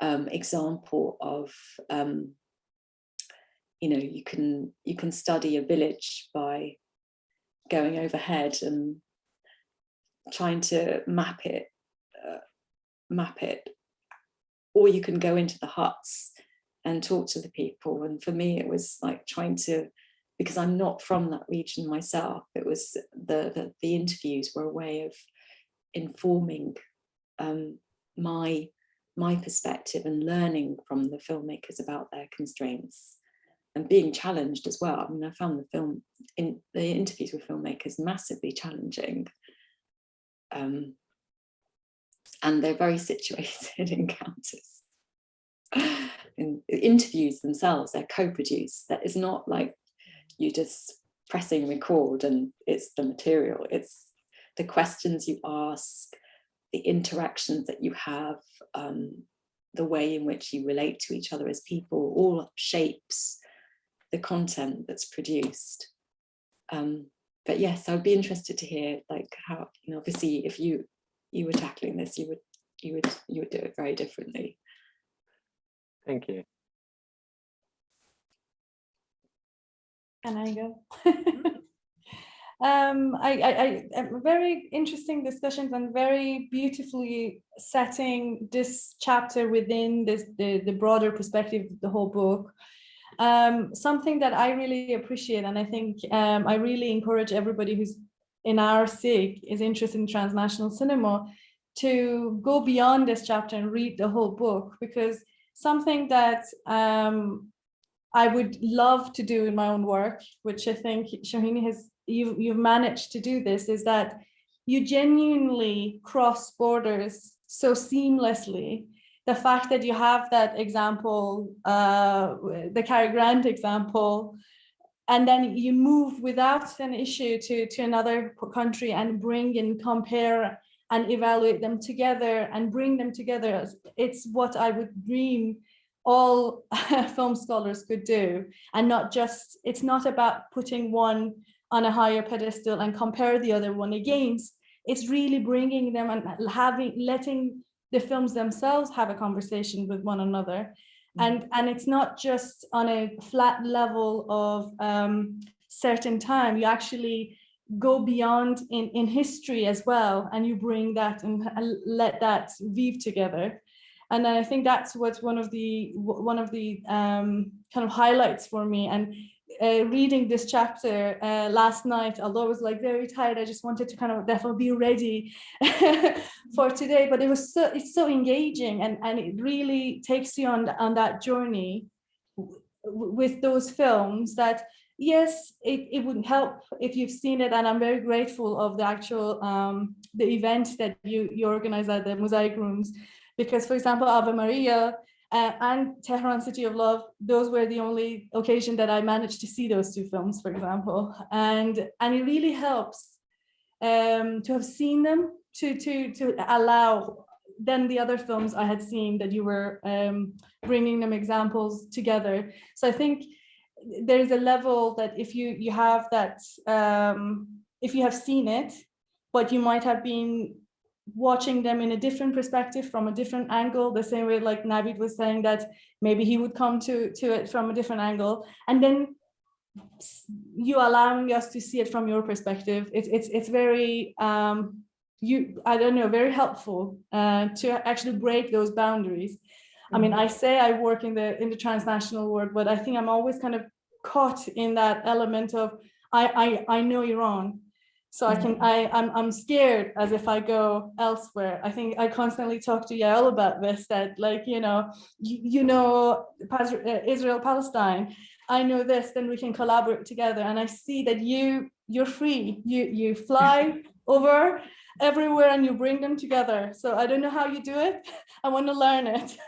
example of, you can study a village by going overhead and trying to map it, or you can go into the huts and talk to the people. And for me, it was like trying to, because I'm not from that region myself, it was the interviews were a way of informing my perspective and learning from the filmmakers about their constraints and being challenged as well. I mean, I found the interviews with filmmakers massively challenging. And they're very situated encounters. In interviews themselves, they're co-produced. That is not like you just pressing record and it's the material. It's the questions you ask, the interactions that you have, the way in which you relate to each other as people, all shapes the content that's produced. But yes, I would be interested to hear like how, obviously if you were tackling this, you would do it very differently. Thank you. Can I go? I very interesting discussions and very beautifully setting this chapter within the broader perspective of the whole book. Something that I really appreciate, and I think I really encourage everybody who's in our SIG is interested in transnational cinema to go beyond this chapter and read the whole book, because something that I would love to do in my own work, which I think Chaudhuri you've managed to do this, is that you genuinely cross borders so seamlessly. The fact that you have that example, the Cary Grant example, and then you move without an issue to another country and bring and compare and evaluate them together and bring them together. It's what I would dream all film scholars could do, and not just, it's not about putting one on a higher pedestal and compare the other one against. It's really bringing them and letting the films themselves have a conversation with one another. And it's not just on a flat level of certain time. You actually go beyond in history as well, and you bring that and let that weave together. And I think that's what's one of the kind of highlights for me. And reading this chapter last night, although I was like very tired, I just wanted to kind of definitely be ready for today. But it's so engaging, and it really takes you on that journey with those films that, yes, it wouldn't help if you've seen it. And I'm very grateful of the actual the event that you organized at the Mosaic Rooms, because, for example, Ave Maria and Tehran City of Love, those were the only occasion that I managed to see those two films, for example. And it really helps to have seen them, to allow then the other films I had seen that you were bringing them examples together. So I think there's a level that if you have that, if you have seen it, but you might have been watching them in a different perspective from a different angle, the same way like Navid was saying that maybe he would come to it from a different angle, and then you allowing us to see it from your perspective. It's very I don't know, very helpful to actually break those boundaries. I mean, I say I work in the transnational world, but I think I'm always kind of caught in that element of I know Iran, so I'm scared as if I go elsewhere. I think I constantly talk to Yael about this, that like, you know Israel, Palestine, I know this, then we can collaborate together. And I see that you're free, you fly over everywhere and you bring them together. So I don't know how you do it. I want to learn it.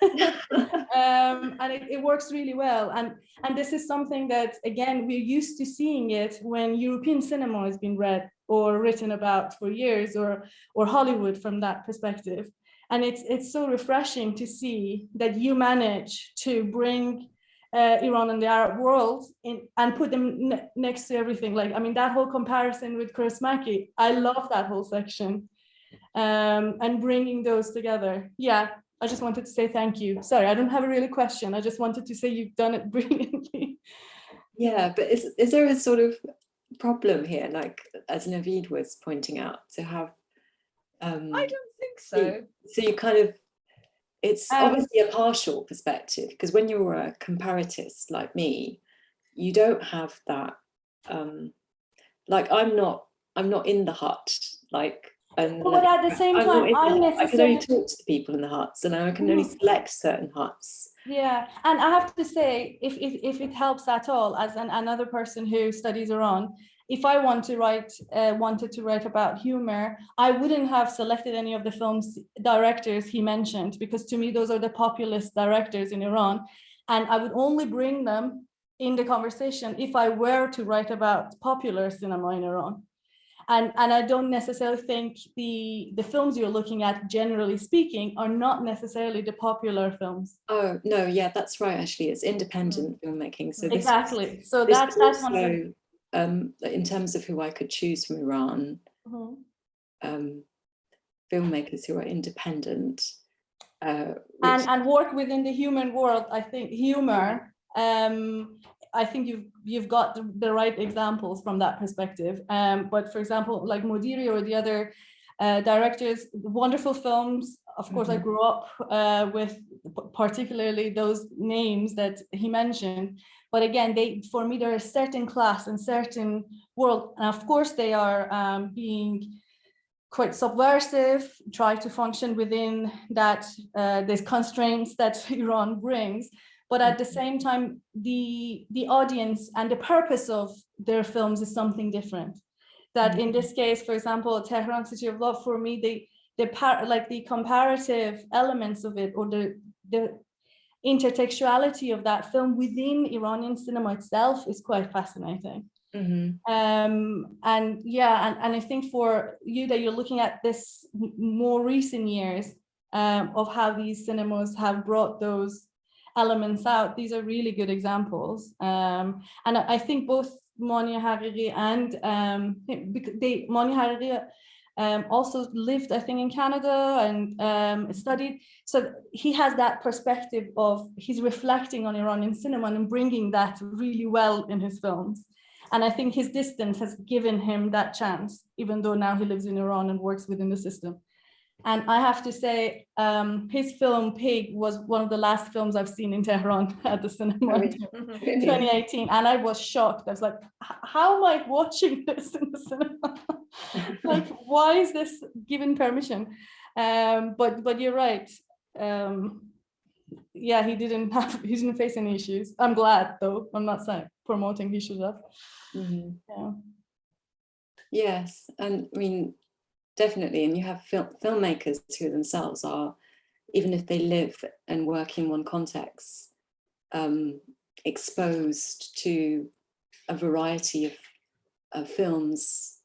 And it works really well. And this is something that, again, we're used to seeing it when European cinema has been read or written about for years, or Hollywood from that perspective. And it's so refreshing to see that you manage to bring Iran and the Arab world in and put them next to everything. Like, I mean, that whole comparison with Kurosmaki, I love that whole section, and bringing those together. Yeah, I just wanted to say thank you. Sorry, I don't have a really question. I just wanted to say you've done it brilliantly. Yeah, but is there a sort of problem here, like as Navid was pointing out, to have I don't think so. So you kind of, it's obviously a partial perspective, because when you're a comparatist like me, you don't have that. Like I'm not in the hut, like, and but at the same time, I can only talk to the people in the huts, and I can only select certain huts. Yeah, and I have to say, if it helps at all, as another person who studies Iran, if I wanted to write about humor, I wouldn't have selected any of the film's directors he mentioned, because to me, those are the populist directors in Iran. And I would only bring them in the conversation if I were to write about popular cinema in Iran. And I don't necessarily think the films you're looking at, generally speaking, are not necessarily the popular films. Oh, no, yeah, that's right, actually. It's independent filmmaking. So exactly. So that's also, one thing. In terms of who I could choose from Iran, filmmakers who are independent. And work within the human world. I think humor, I think you've got the right examples from that perspective. But for example, like Modiri or the other directors, wonderful films. Of course, I grew up with particularly those names that he mentioned. But again, for me, they're a certain class and certain world. And of course, they are being quite subversive, try to function within that these constraints that Iran brings. But at the same time, the audience and the purpose of their films is something different. That in this case, for example, Tehran, City of Love, for me, the comparative elements of it, or the intertextuality of that film within Iranian cinema itself, is quite fascinating. And I think for you that you're looking at this more recent years of how these cinemas have brought those elements out, these are really good examples. And I think both Mani Haqiqi and Mani Haqiqi also lived, I think, in Canada and studied. So he has that perspective of, he's reflecting on Iranian cinema and bringing that really well in his films. And I think his distance has given him that chance, even though now he lives in Iran and works within the system. And I have to say, his film Pig was one of the last films I've seen in Tehran at the cinema in 2018. And I was shocked. I was like, how am I watching this in the cinema? Like, why is this given permission? But you're right. Yeah, he didn't face any issues. I'm glad, though. I'm not saying promoting he should have. Yeah. Yes, and I mean, definitely. And you have filmmakers who themselves are, even if they live and work in one context, exposed to a variety of films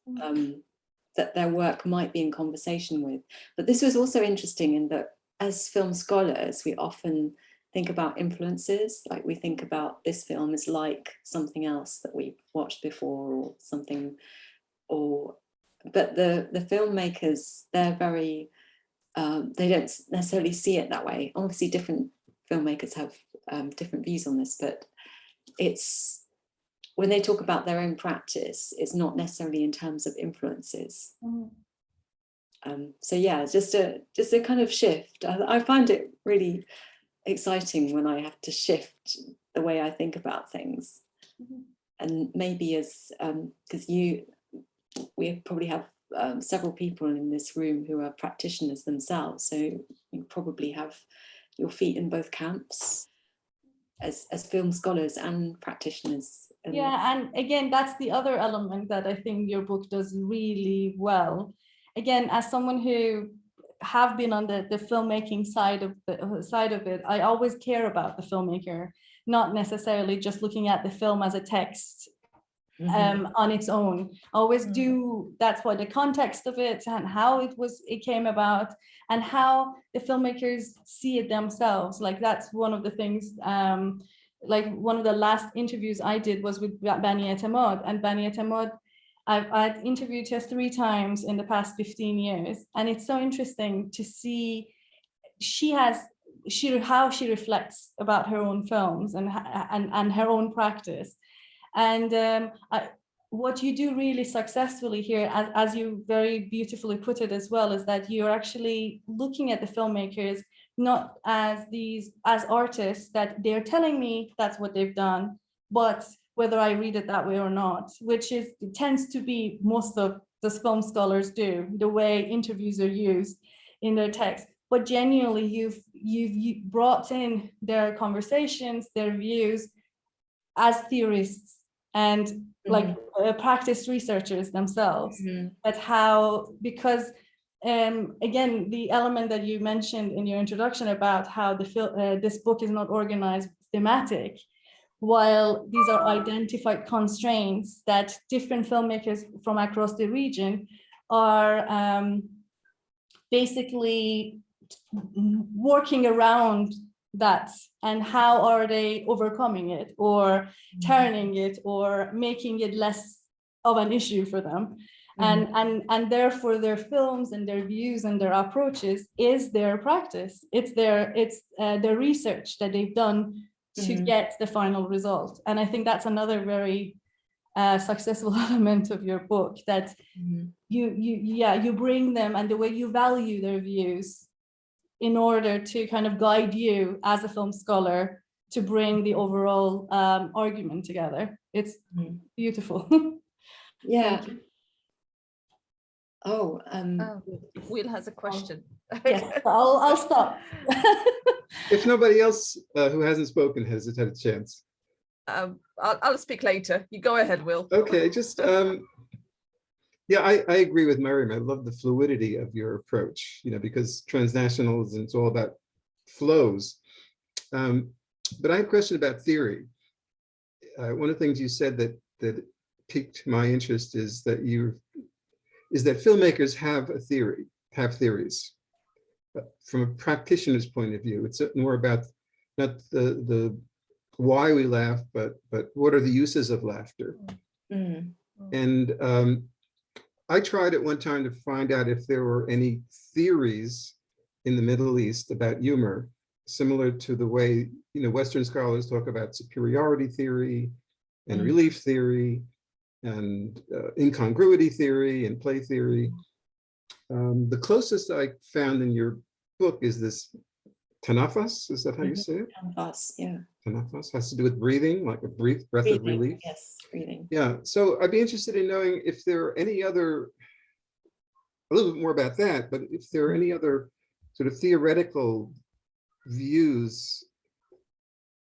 that their work might be in conversation with. But this was also interesting in that as film scholars, we often think about influences, like we think about this film is like something else that we've watched before or something, but the filmmakers, they're very, they don't necessarily see it that way. Obviously different filmmakers have different views on this, but it's, when they talk about their own practice, it's not necessarily in terms of influences. So yeah, just a kind of shift. I find it really exciting when I have to shift the way I think about things. And maybe as, because we probably have several people in this room who are practitioners themselves, so you probably have your feet in both camps as film scholars and practitioners. Yeah, and again, that's the other element that I think your book does really well. Again, as someone who have been on the filmmaking side of it, I always care about the filmmaker, not necessarily just looking at the film as a text on its own. Always do, that's why the context of it and how it came about and how the filmmakers see it themselves. Like that's one of the things, like one of the last interviews I did was with Bani Etemad, and Bani Etemad, I've interviewed her 3 times in the past 15 years. And it's so interesting to see how she reflects about her own films and her own practice. And what you do really successfully here, as you very beautifully put it as well, is that you're actually looking at the filmmakers not as artists that they're telling me that's what they've done, but whether I read it that way or not, which tends to be most of the film scholars do, the way interviews are used in their text. But genuinely, you've brought in their conversations, their views as theorists and like practice researchers themselves. At how, because again, the element that you mentioned in your introduction about how this book is not organized thematic, while these are identified constraints that different filmmakers from across the region are basically working around that, and how are they overcoming it or turning it or making it less of an issue for them. And therefore their films and their views and their approaches is their practice. It's their research that they've done to get the final result. And I think that's another very successful element of your book, that you bring them and the way you value their views in order to kind of guide you as a film scholar to bring the overall argument together. It's beautiful. Yeah. Will has a question. Yes, I'll stop. If nobody else who hasn't spoken has had a chance. I'll speak later. You go ahead, Will. Okay, just yeah, I agree with Miriam. I love the fluidity of your approach, because transnationalism is all about flows. But I have a question about theory. One of the things you said that piqued my interest is that filmmakers have theories. From a practitioner's point of view, it's more about not the why we laugh, but what are the uses of laughter. And I tried at one time to find out if there were any theories in the Middle East about humor, similar to the way Western scholars talk about superiority theory and relief theory and incongruity theory and play theory. The closest I found in your book is this tanafas. Is that how you say it? Tanafas, yeah. Tanafas has to do with breathing, like a breath of relief. Yes, breathing. Yeah, so I'd be interested in knowing if there are any other, a little bit more about that, but if there are any other sort of theoretical views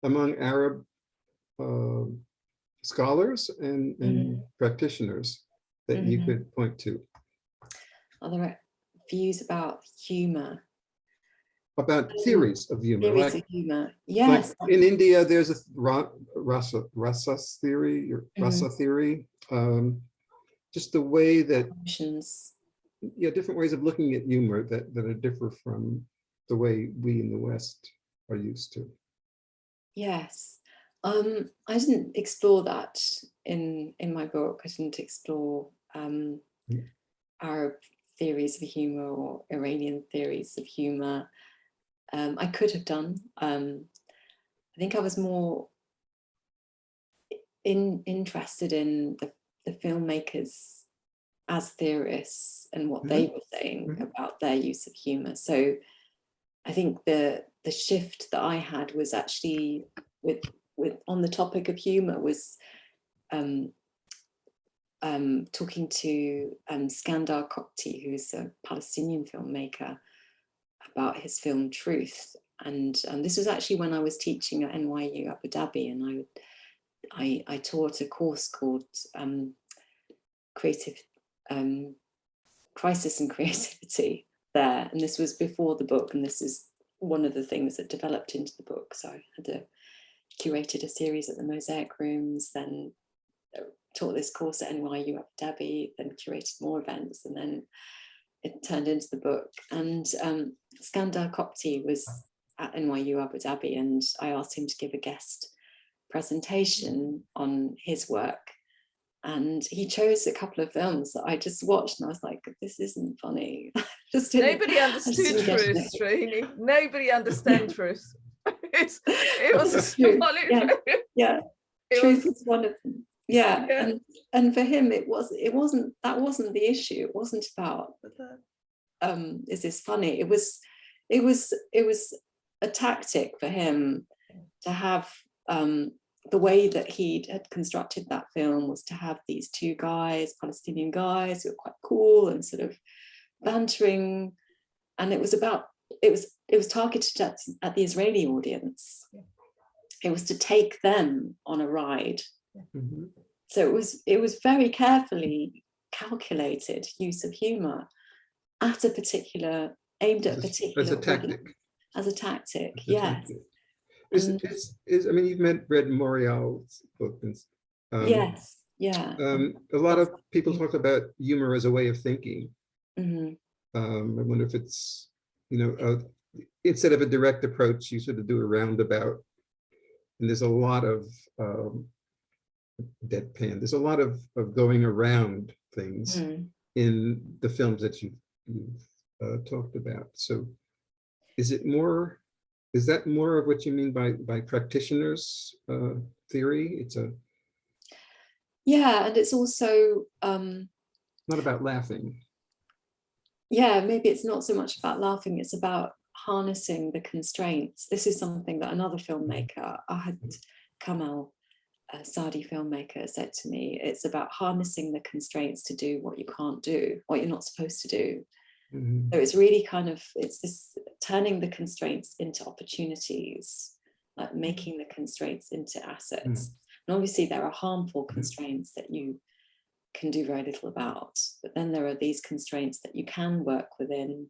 among Arab scholars and practitioners that you could point to. Are there views about humor? About theories of humor. Theories of humor, yes. Like in India, there's a rasa theory, rasa theory. Just the way that yeah, different ways of looking at humor that are differ from the way we in the West are used to. Yes. I didn't explore that in my book. I didn't explore Arab theories of humor or Iranian theories of humor. I could have done. I think I was more interested in the filmmakers as theorists and what they were saying about their use of humor. So I think the shift that I had was actually with on the topic of humor was talking to Skandar Kopti, who's a Palestinian filmmaker, about his film Truth. And this was actually when I was teaching at NYU Abu Dhabi, and I taught a course called Creative Crisis and Creativity there. And this was before the book, and this is one of the things that developed into the book. So I had curated a series at the Mosaic Rooms, then taught this course at NYU Abu Dhabi, then curated more events, and then it turned into the book. And Skandar Kopti was at NYU Abu Dhabi, and I asked him to give a guest presentation on his work. And he chose a couple of films that I just watched, and I was like, this isn't funny. Nobody understood Truth, really. Nobody understand Truth. It was a True. Yeah. Truth was one of them. Yeah. And for him, that wasn't the issue. It wasn't about is this funny? It was a tactic for him to have the way that he had constructed that film was to have these two guys, Palestinian guys, who were quite cool and sort of bantering, and it was targeted at the Israeli audience. It was to take them on a ride. So it was very carefully calculated use of humor at a particular, aimed at a particular as a tactic. As a tactic, As a yes. tactic. I mean, you've read Morial's book. Yes, yeah. A lot of people talk about humor as a way of thinking. Mm-hmm. I wonder if it's, instead of a direct approach, you sort of do a roundabout. And there's a lot of deadpan. There's a lot of going around things in the films that you've talked about. So is that more of what you mean by practitioners theory? Yeah, and it's also not about laughing. Yeah, maybe it's not so much about laughing, it's about harnessing the constraints. This is something that another filmmaker, Ahad Kamal, a Saudi filmmaker, said to me. It's about harnessing the constraints to do what you can't do, what you're not supposed to do. So it's really it's this turning the constraints into opportunities, like making the constraints into assets. And obviously there are harmful constraints that you can do very little about, but then there are these constraints that you can work within,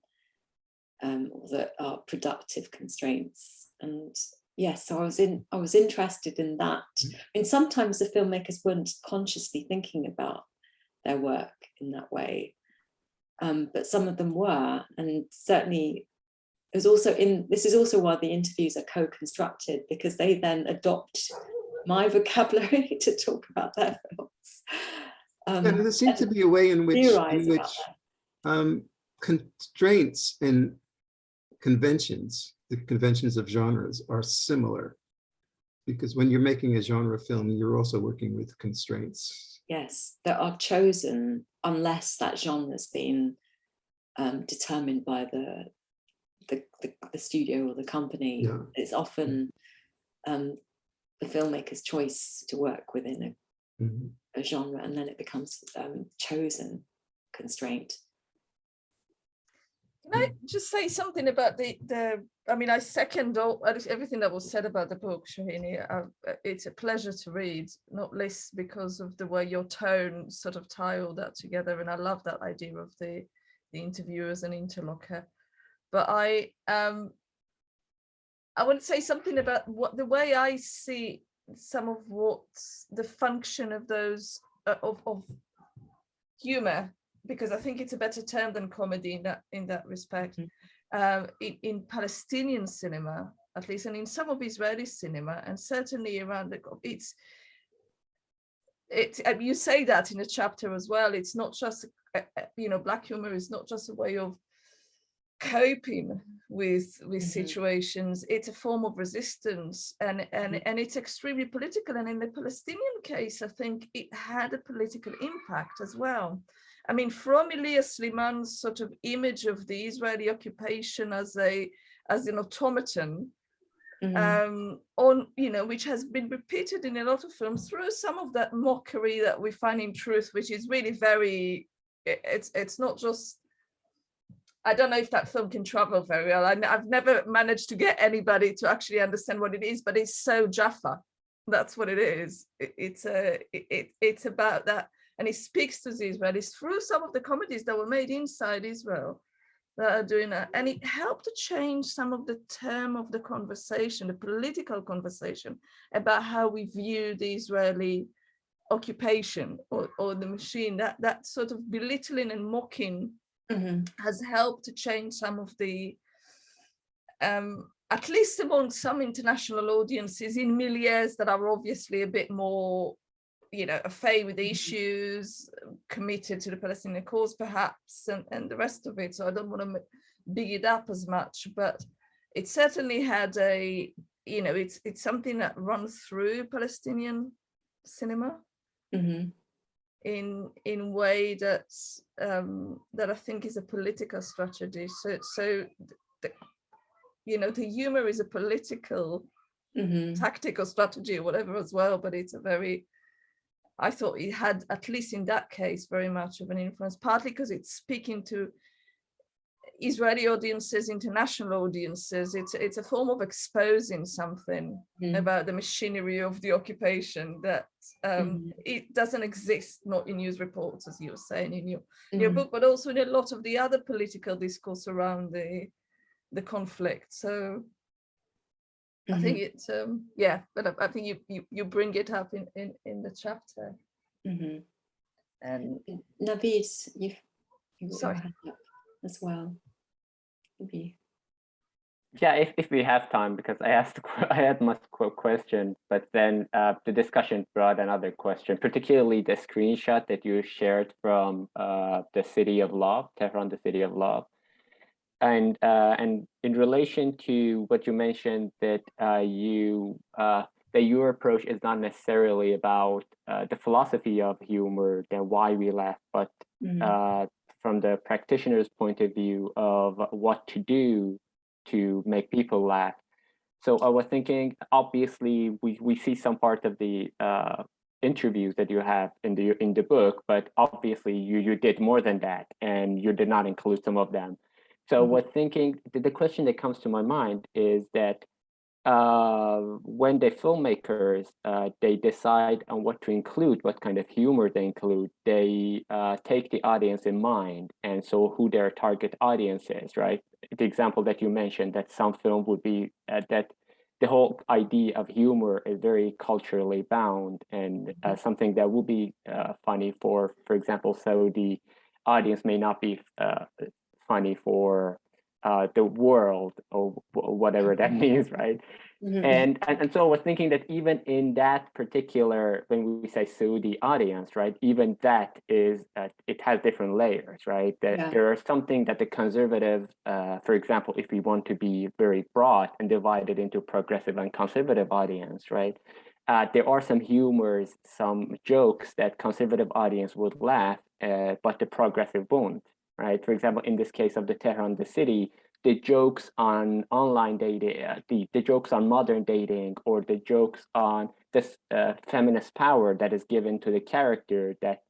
that are productive constraints. And yes, so I was interested in that. I mean, sometimes the filmmakers weren't consciously thinking about their work in that way, but some of them were. And certainly this is also why the interviews are co-constructed, because they then adopt my vocabulary to talk about their films. And there seems to be a way in which constraints and conventions, the conventions of genres, are similar, because when you're making a genre film, you're also working with constraints. Yes, that are chosen unless that genre's been determined by the studio or the company. Yeah. It's often the filmmaker's choice to work within a genre, and then it becomes chosen constraint. Can I just say something about I mean, I second everything that was said about the book, Chaudhuri. It's a pleasure to read, not least because of the way your tone sort of tie all that together. And I love that idea of the interviewer as an interlocutor. But I want to say something about the way I see some of what the function of those of humor because I think it's a better term than comedy in that respect. In Palestinian cinema, at least, and in some of Israeli cinema, and certainly around you say that in a chapter as well. It's not just Black humor is not just a way of coping with situations. It's a form of resistance, and it's extremely political. And in the Palestinian case, I think it had a political impact as well. I mean, from Elias Liman's sort of image of the Israeli occupation as an automaton, which has been repeated in a lot of films, through some of that mockery that we find in Truth, which is really very, it's not just, I don't know if that film can travel very well. I've never managed to get anybody to actually understand what it is, but it's so Jaffa. That's what it is. It's about that. And it speaks to the Israelis through some of the comedies that were made inside Israel that are doing that. And it helped to change some of the term of the conversation, the political conversation about how we view the Israeli occupation or the machine. That sort of belittling and mocking has helped to change some of the, at least among some international audiences in milieus that are obviously a bit more, au fait with the issues, committed to the Palestinian cause perhaps, and the rest of it. So I don't want to big it up as much, but it certainly had it's something that runs through Palestinian cinema in way that's that I think is a political strategy. So the humor is a political tactical strategy or whatever as well, but it's I thought it had, at least in that case, very much of an influence, partly because it's speaking to Israeli audiences, international audiences. It's a form of exposing something about the machinery of the occupation that it doesn't exist, not in news reports, as you were saying in your book, but also in a lot of the other political discourse around the conflict. So I think it's but I think you bring it up in the chapter. And Navid, you've sorry as well. Maybe. Yeah, if we have time, because I had much question, but then the discussion brought another question, particularly the screenshot that you shared from the City of Love, Tehran, the City of Love. And in relation to what you mentioned, that your approach is not necessarily about the philosophy of humor, then why we laugh, but from the practitioner's point of view of what to do to make people laugh. So I was thinking, obviously, we see some part of the interviews that you have in the book, but obviously you did more than that, and you did not include some of them. So I was thinking, the question that comes to my mind is that when the filmmakers, they decide on what to include, what kind of humor they include, they take the audience in mind, and so who their target audience is, right? The example that you mentioned, that some film would be that the whole idea of humor is very culturally bound, and something that would be funny for example, Saudi audience may not be funny for the world, or whatever that means, right? And so I was thinking that even in that particular, when we say Saudi audience, right, even that is, it has different layers, right? That there are something that the conservative, for example, if we want to be very broad and divide it into progressive and conservative audience, right? There are some humors, some jokes that conservative audience would laugh, but the progressive won't, right? For example, in this case of the Tehran, the city, the jokes on online dating, the jokes on modern dating, or the jokes on this feminist power that is given to the character that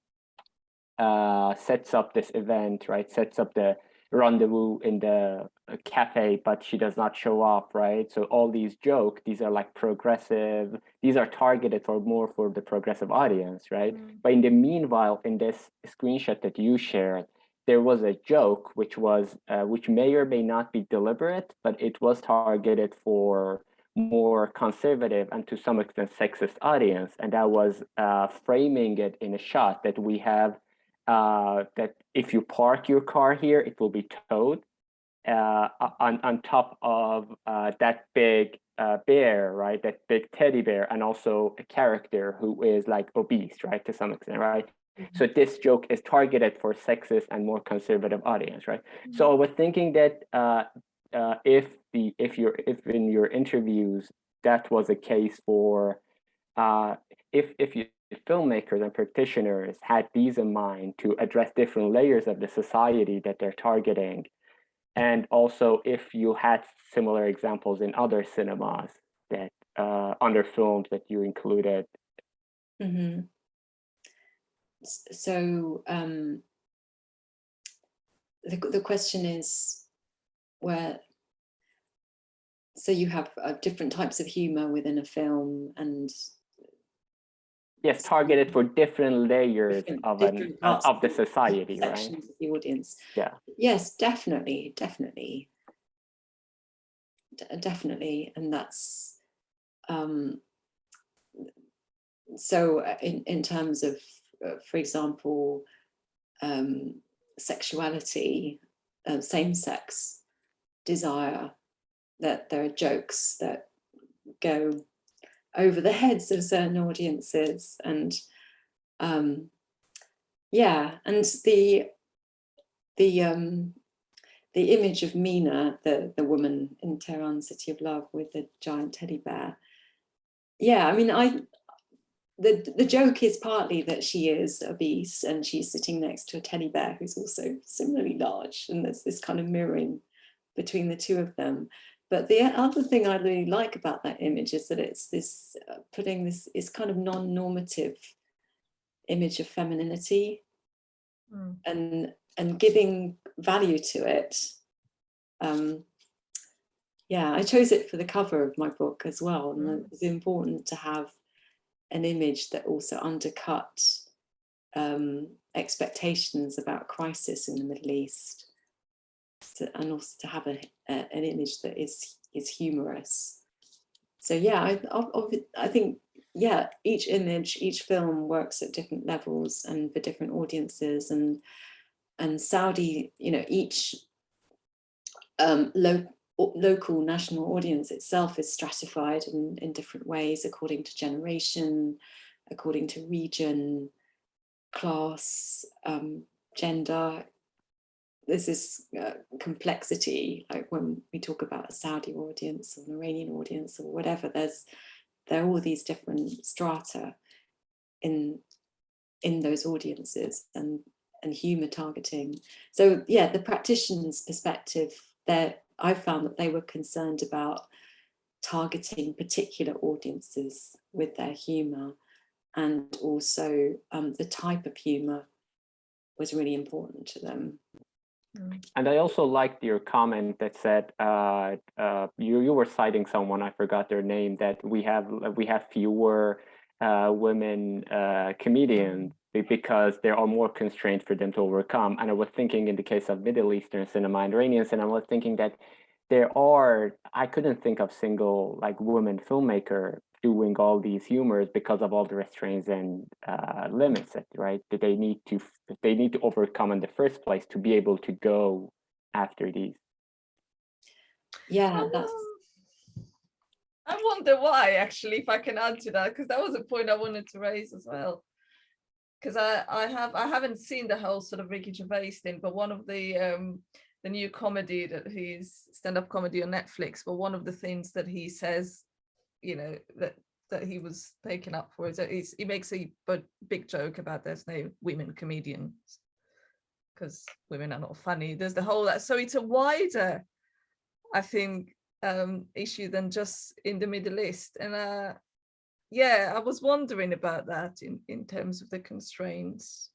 sets up this event, right? Sets up the rendezvous in the cafe, but she does not show up, right? So all these jokes, these are like progressive, these are targeted for the progressive audience, right? But in the meanwhile, in this screenshot that you shared, there was a joke which may or may not be deliberate, but it was targeted for more conservative and to some extent sexist audience. And that was framing it in a shot that we have that if you park your car here, it will be towed. On top of that big bear, right? That big teddy bear, and also a character who is like obese, right? To some extent, right? Mm-hmm. So this joke is targeted for sexist and more conservative audience, right? Mm-hmm. So I was thinking that if in your interviews that was a case for if filmmakers and practitioners had these in mind to address different layers of the society that they're targeting. And also, if you had similar examples in other cinemas that under films that you included. Mm-hmm. So the question is where. So you have different types of humor within a film, and yes, targeted for different layers of the society, right? Sections of the audience. Yeah. Yes, definitely, and that's so in terms of, for example, sexuality, same-sex desire, that there are jokes that go over the heads of certain audiences, and yeah, and the image of Mina, the woman in Tehran City of Love with the giant teddy bear. Yeah, I mean, the joke is partly that she is obese and she's sitting next to a teddy bear who's also similarly large, and there's this kind of mirroring between the two of them. But the other thing I really like about that image is that it's this putting this kind of non-normative image of femininity, and giving value to it. Yeah, I chose it for the cover of my book as well, and it's important to have an image that also undercut expectations about crisis in the Middle East, and also to have an image that is humorous. So yeah, I think, yeah, each image, each film works at different levels and for different audiences, and Saudi, each local national audience itself is stratified in different ways according to generation, according to region, class, gender. There's this complexity, like when we talk about a Saudi audience or an Iranian audience or whatever, there are all these different strata in those audiences, and humor targeting. So yeah, the practitioner's perspective, I found that they were concerned about targeting particular audiences with their humor, and also the type of humor was really important to them. And I also liked your comment that said you were citing someone, I forgot their name, that we have fewer women comedians because there are more constraints for them to overcome. And I was thinking in the case of Middle Eastern cinema and Iranian cinema, I was thinking that I couldn't think of single like women filmmaker doing all these humors because of all the restraints and limits that, right, that they need to overcome in the first place to be able to go after these. Yeah, I wonder why, actually, if I can add to that, because that was a point I wanted to raise as well. Because I haven't seen the whole sort of Ricky Gervais thing, but one of the new comedy that he's stand-up comedy on Netflix, but one of the things that he says, that he was taken up for is that he makes a big joke about there's no women comedians because women are not funny. There's the whole so it's a wider, I think, issue than just in the Middle East. And yeah, I was wondering about that in terms of the constraints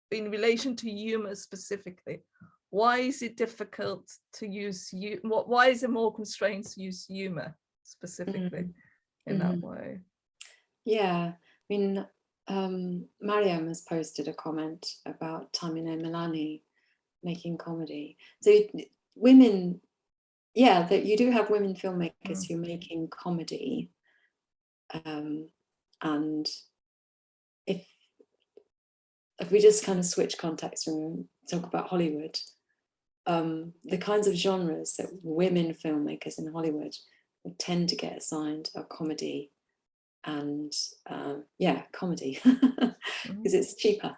in relation to humor specifically. Why is it difficult to use why is there more constraints to use humor specifically in that way? Yeah, I mean, Mariam has posted a comment about Tamine Milani making comedy. So women, yeah, that you do have women filmmakers who are making comedy, and if if we just kind of switch context and talk about Hollywood, the kinds of genres that women filmmakers in Hollywood would tend to get assigned are comedy and comedy, because it's cheaper.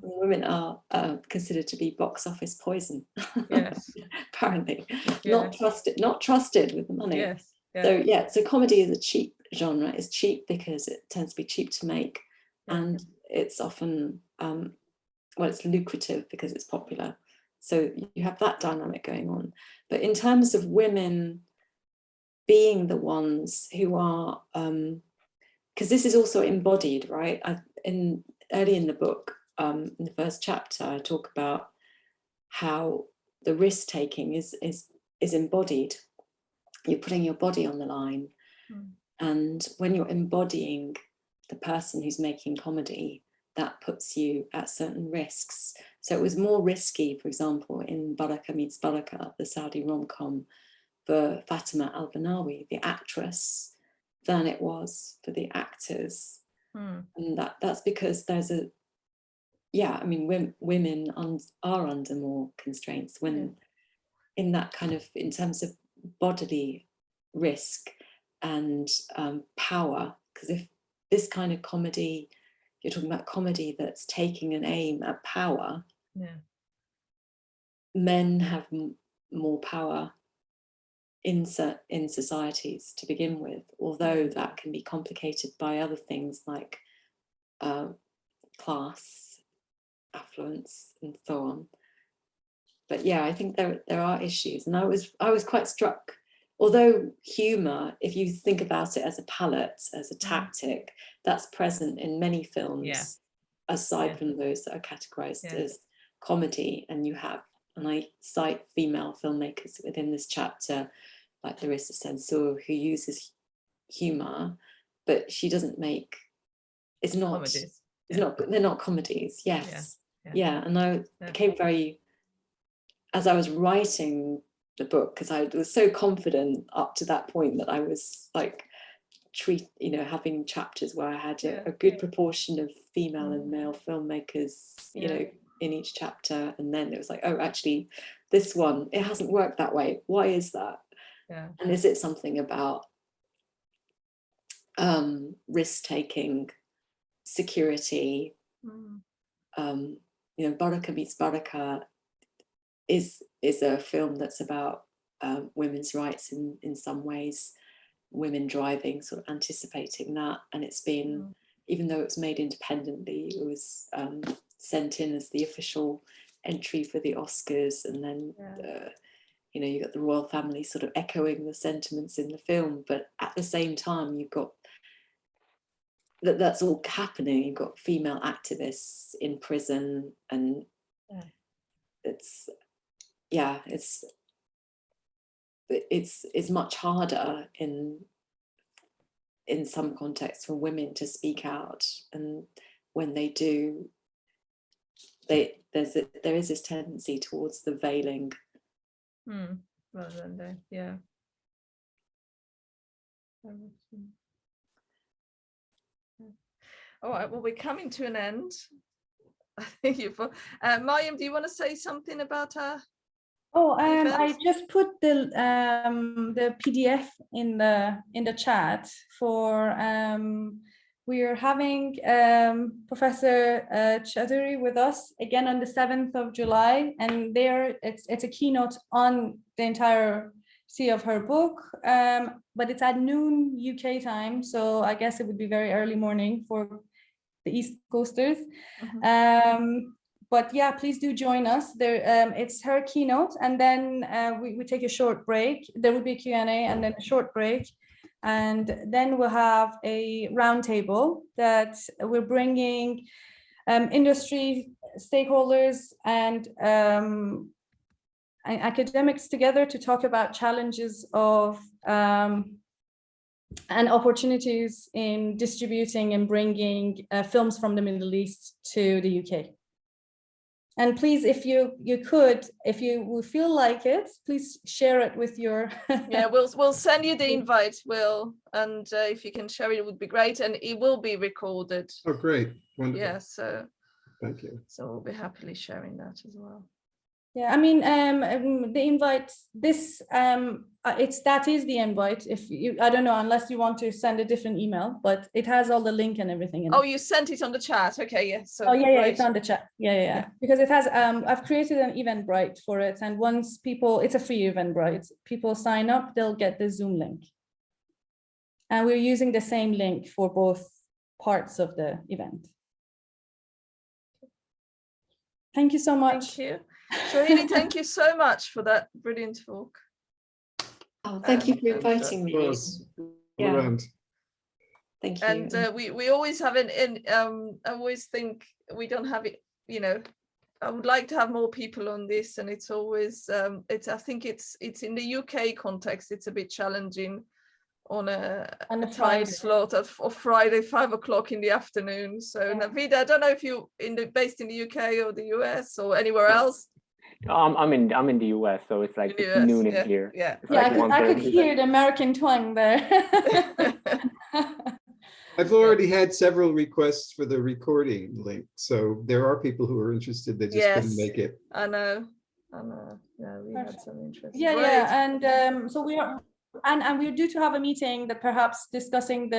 Women are considered to be box office poison. Yes. Apparently. Yes. Not trusted with the money. Yes. Yeah. So comedy is a cheap genre. It's cheap because it tends to be cheap to make, and it's often it's lucrative because it's popular. So you have that dynamic going on. But in terms of women being the ones who are, because this is also embodied, right? Early in the book, in the first chapter, I talk about how the risk taking is embodied. You're putting your body on the line, and when you're embodying the person who's making comedy, that puts you at certain risks. So it was more risky, for example, in Baraka Meets Baraka, the Saudi rom-com, for Fatima Al-Banawi, the actress, than it was for the actors. And that's because there's women are under more constraints when in that kind of, in terms of bodily risk and power, because if this kind of comedy, you're talking about comedy that's taking an aim at power, men have more power in societies to begin with, although that can be complicated by other things like class, affluence, and so on. But yeah, I think there are issues, and I was quite struck. Although humour, if you think about it as a palette, as a tactic, that's present in many films, aside from those that are categorised as comedy. And I cite female filmmakers within this chapter, like Larissa Sensor, who uses humour, but she doesn't make. It's not. Comedies. They're not comedies. Yes. Yeah. And I became very. As I was writing the book, because I was so confident up to that point that I was like having chapters where I had a good proportion of female and male filmmakers, in each chapter. And then it was like, oh, actually, this one, it hasn't worked that way. Why is that? Yeah. And is it something about risk-taking, security? Baraka Meets Baraka is a film that's about women's rights in some ways, women driving, sort of anticipating that. And it's been, even though it was made independently, it was sent in as the official entry for the Oscars. And then, you got the royal family sort of echoing the sentiments in the film. But at the same time, you've got that's all happening. You've got female activists in prison, and it's much harder in some contexts for women to speak out, and when they do, there is this tendency towards the veiling. Rather than All right, well, we're coming to an end. Thank you for Mariam, do you want to say something about her? I just put the PDF in the chat for we are having Professor Chaudhuri with us again on the 7th of July, and it's a keynote on the entirety of her book, but it's at noon UK time, so I guess it would be very early morning for the East Coasters. But yeah, please do join us there. It's her keynote, and then we take a short break. There will be a Q&A and then a short break, and then we'll have a roundtable that we're bringing industry stakeholders and academics together to talk about challenges of and opportunities in distributing and bringing films from the Middle East to the UK. And please, if you will feel like it, please share it with your. We'll send you the invite, Will, and if you can share it, it would be great, and it will be recorded. Oh, great! Wonderful. Yeah, so Thank you. So we'll be happily sharing that as well. Yeah, I mean, the invite, this, that is the invite. If you, I don't know, unless you want to send a different email, but it has all the link and everything in it. Oh, you sent it on the chat. Okay, yes. So Oh yeah, yeah, great. it's on the chat. Yeah. Because it has, I've created an Eventbrite for it. And once people, it's a free Eventbrite, people sign up, they'll get the Zoom link. And we're using the same link for both parts of the event. Thank you so much. Thank you. Chaudhuri, thank you so much for that brilliant talk. Oh, thank you for inviting me. Yes, Yeah. around. Thank you. And we always have I always think we don't have it, you know, I would like to have more people on this, and it's always I think it's in the UK context, it's a bit challenging on a time Friday. slot of Friday 5 o'clock in the afternoon. So Yeah. Navid, I don't know if you based in the UK or the US or anywhere else. I'm in the US, so it's like it's noon in here. Yeah. It's Yeah, like I could 1:30. hear the American twang there. I've already had several requests for the recording link, so there are people who are interested. They just couldn't make it. I know. Yeah, we had some interest. Yeah, Great. and so we are, and we're due to have a meeting that perhaps discussing the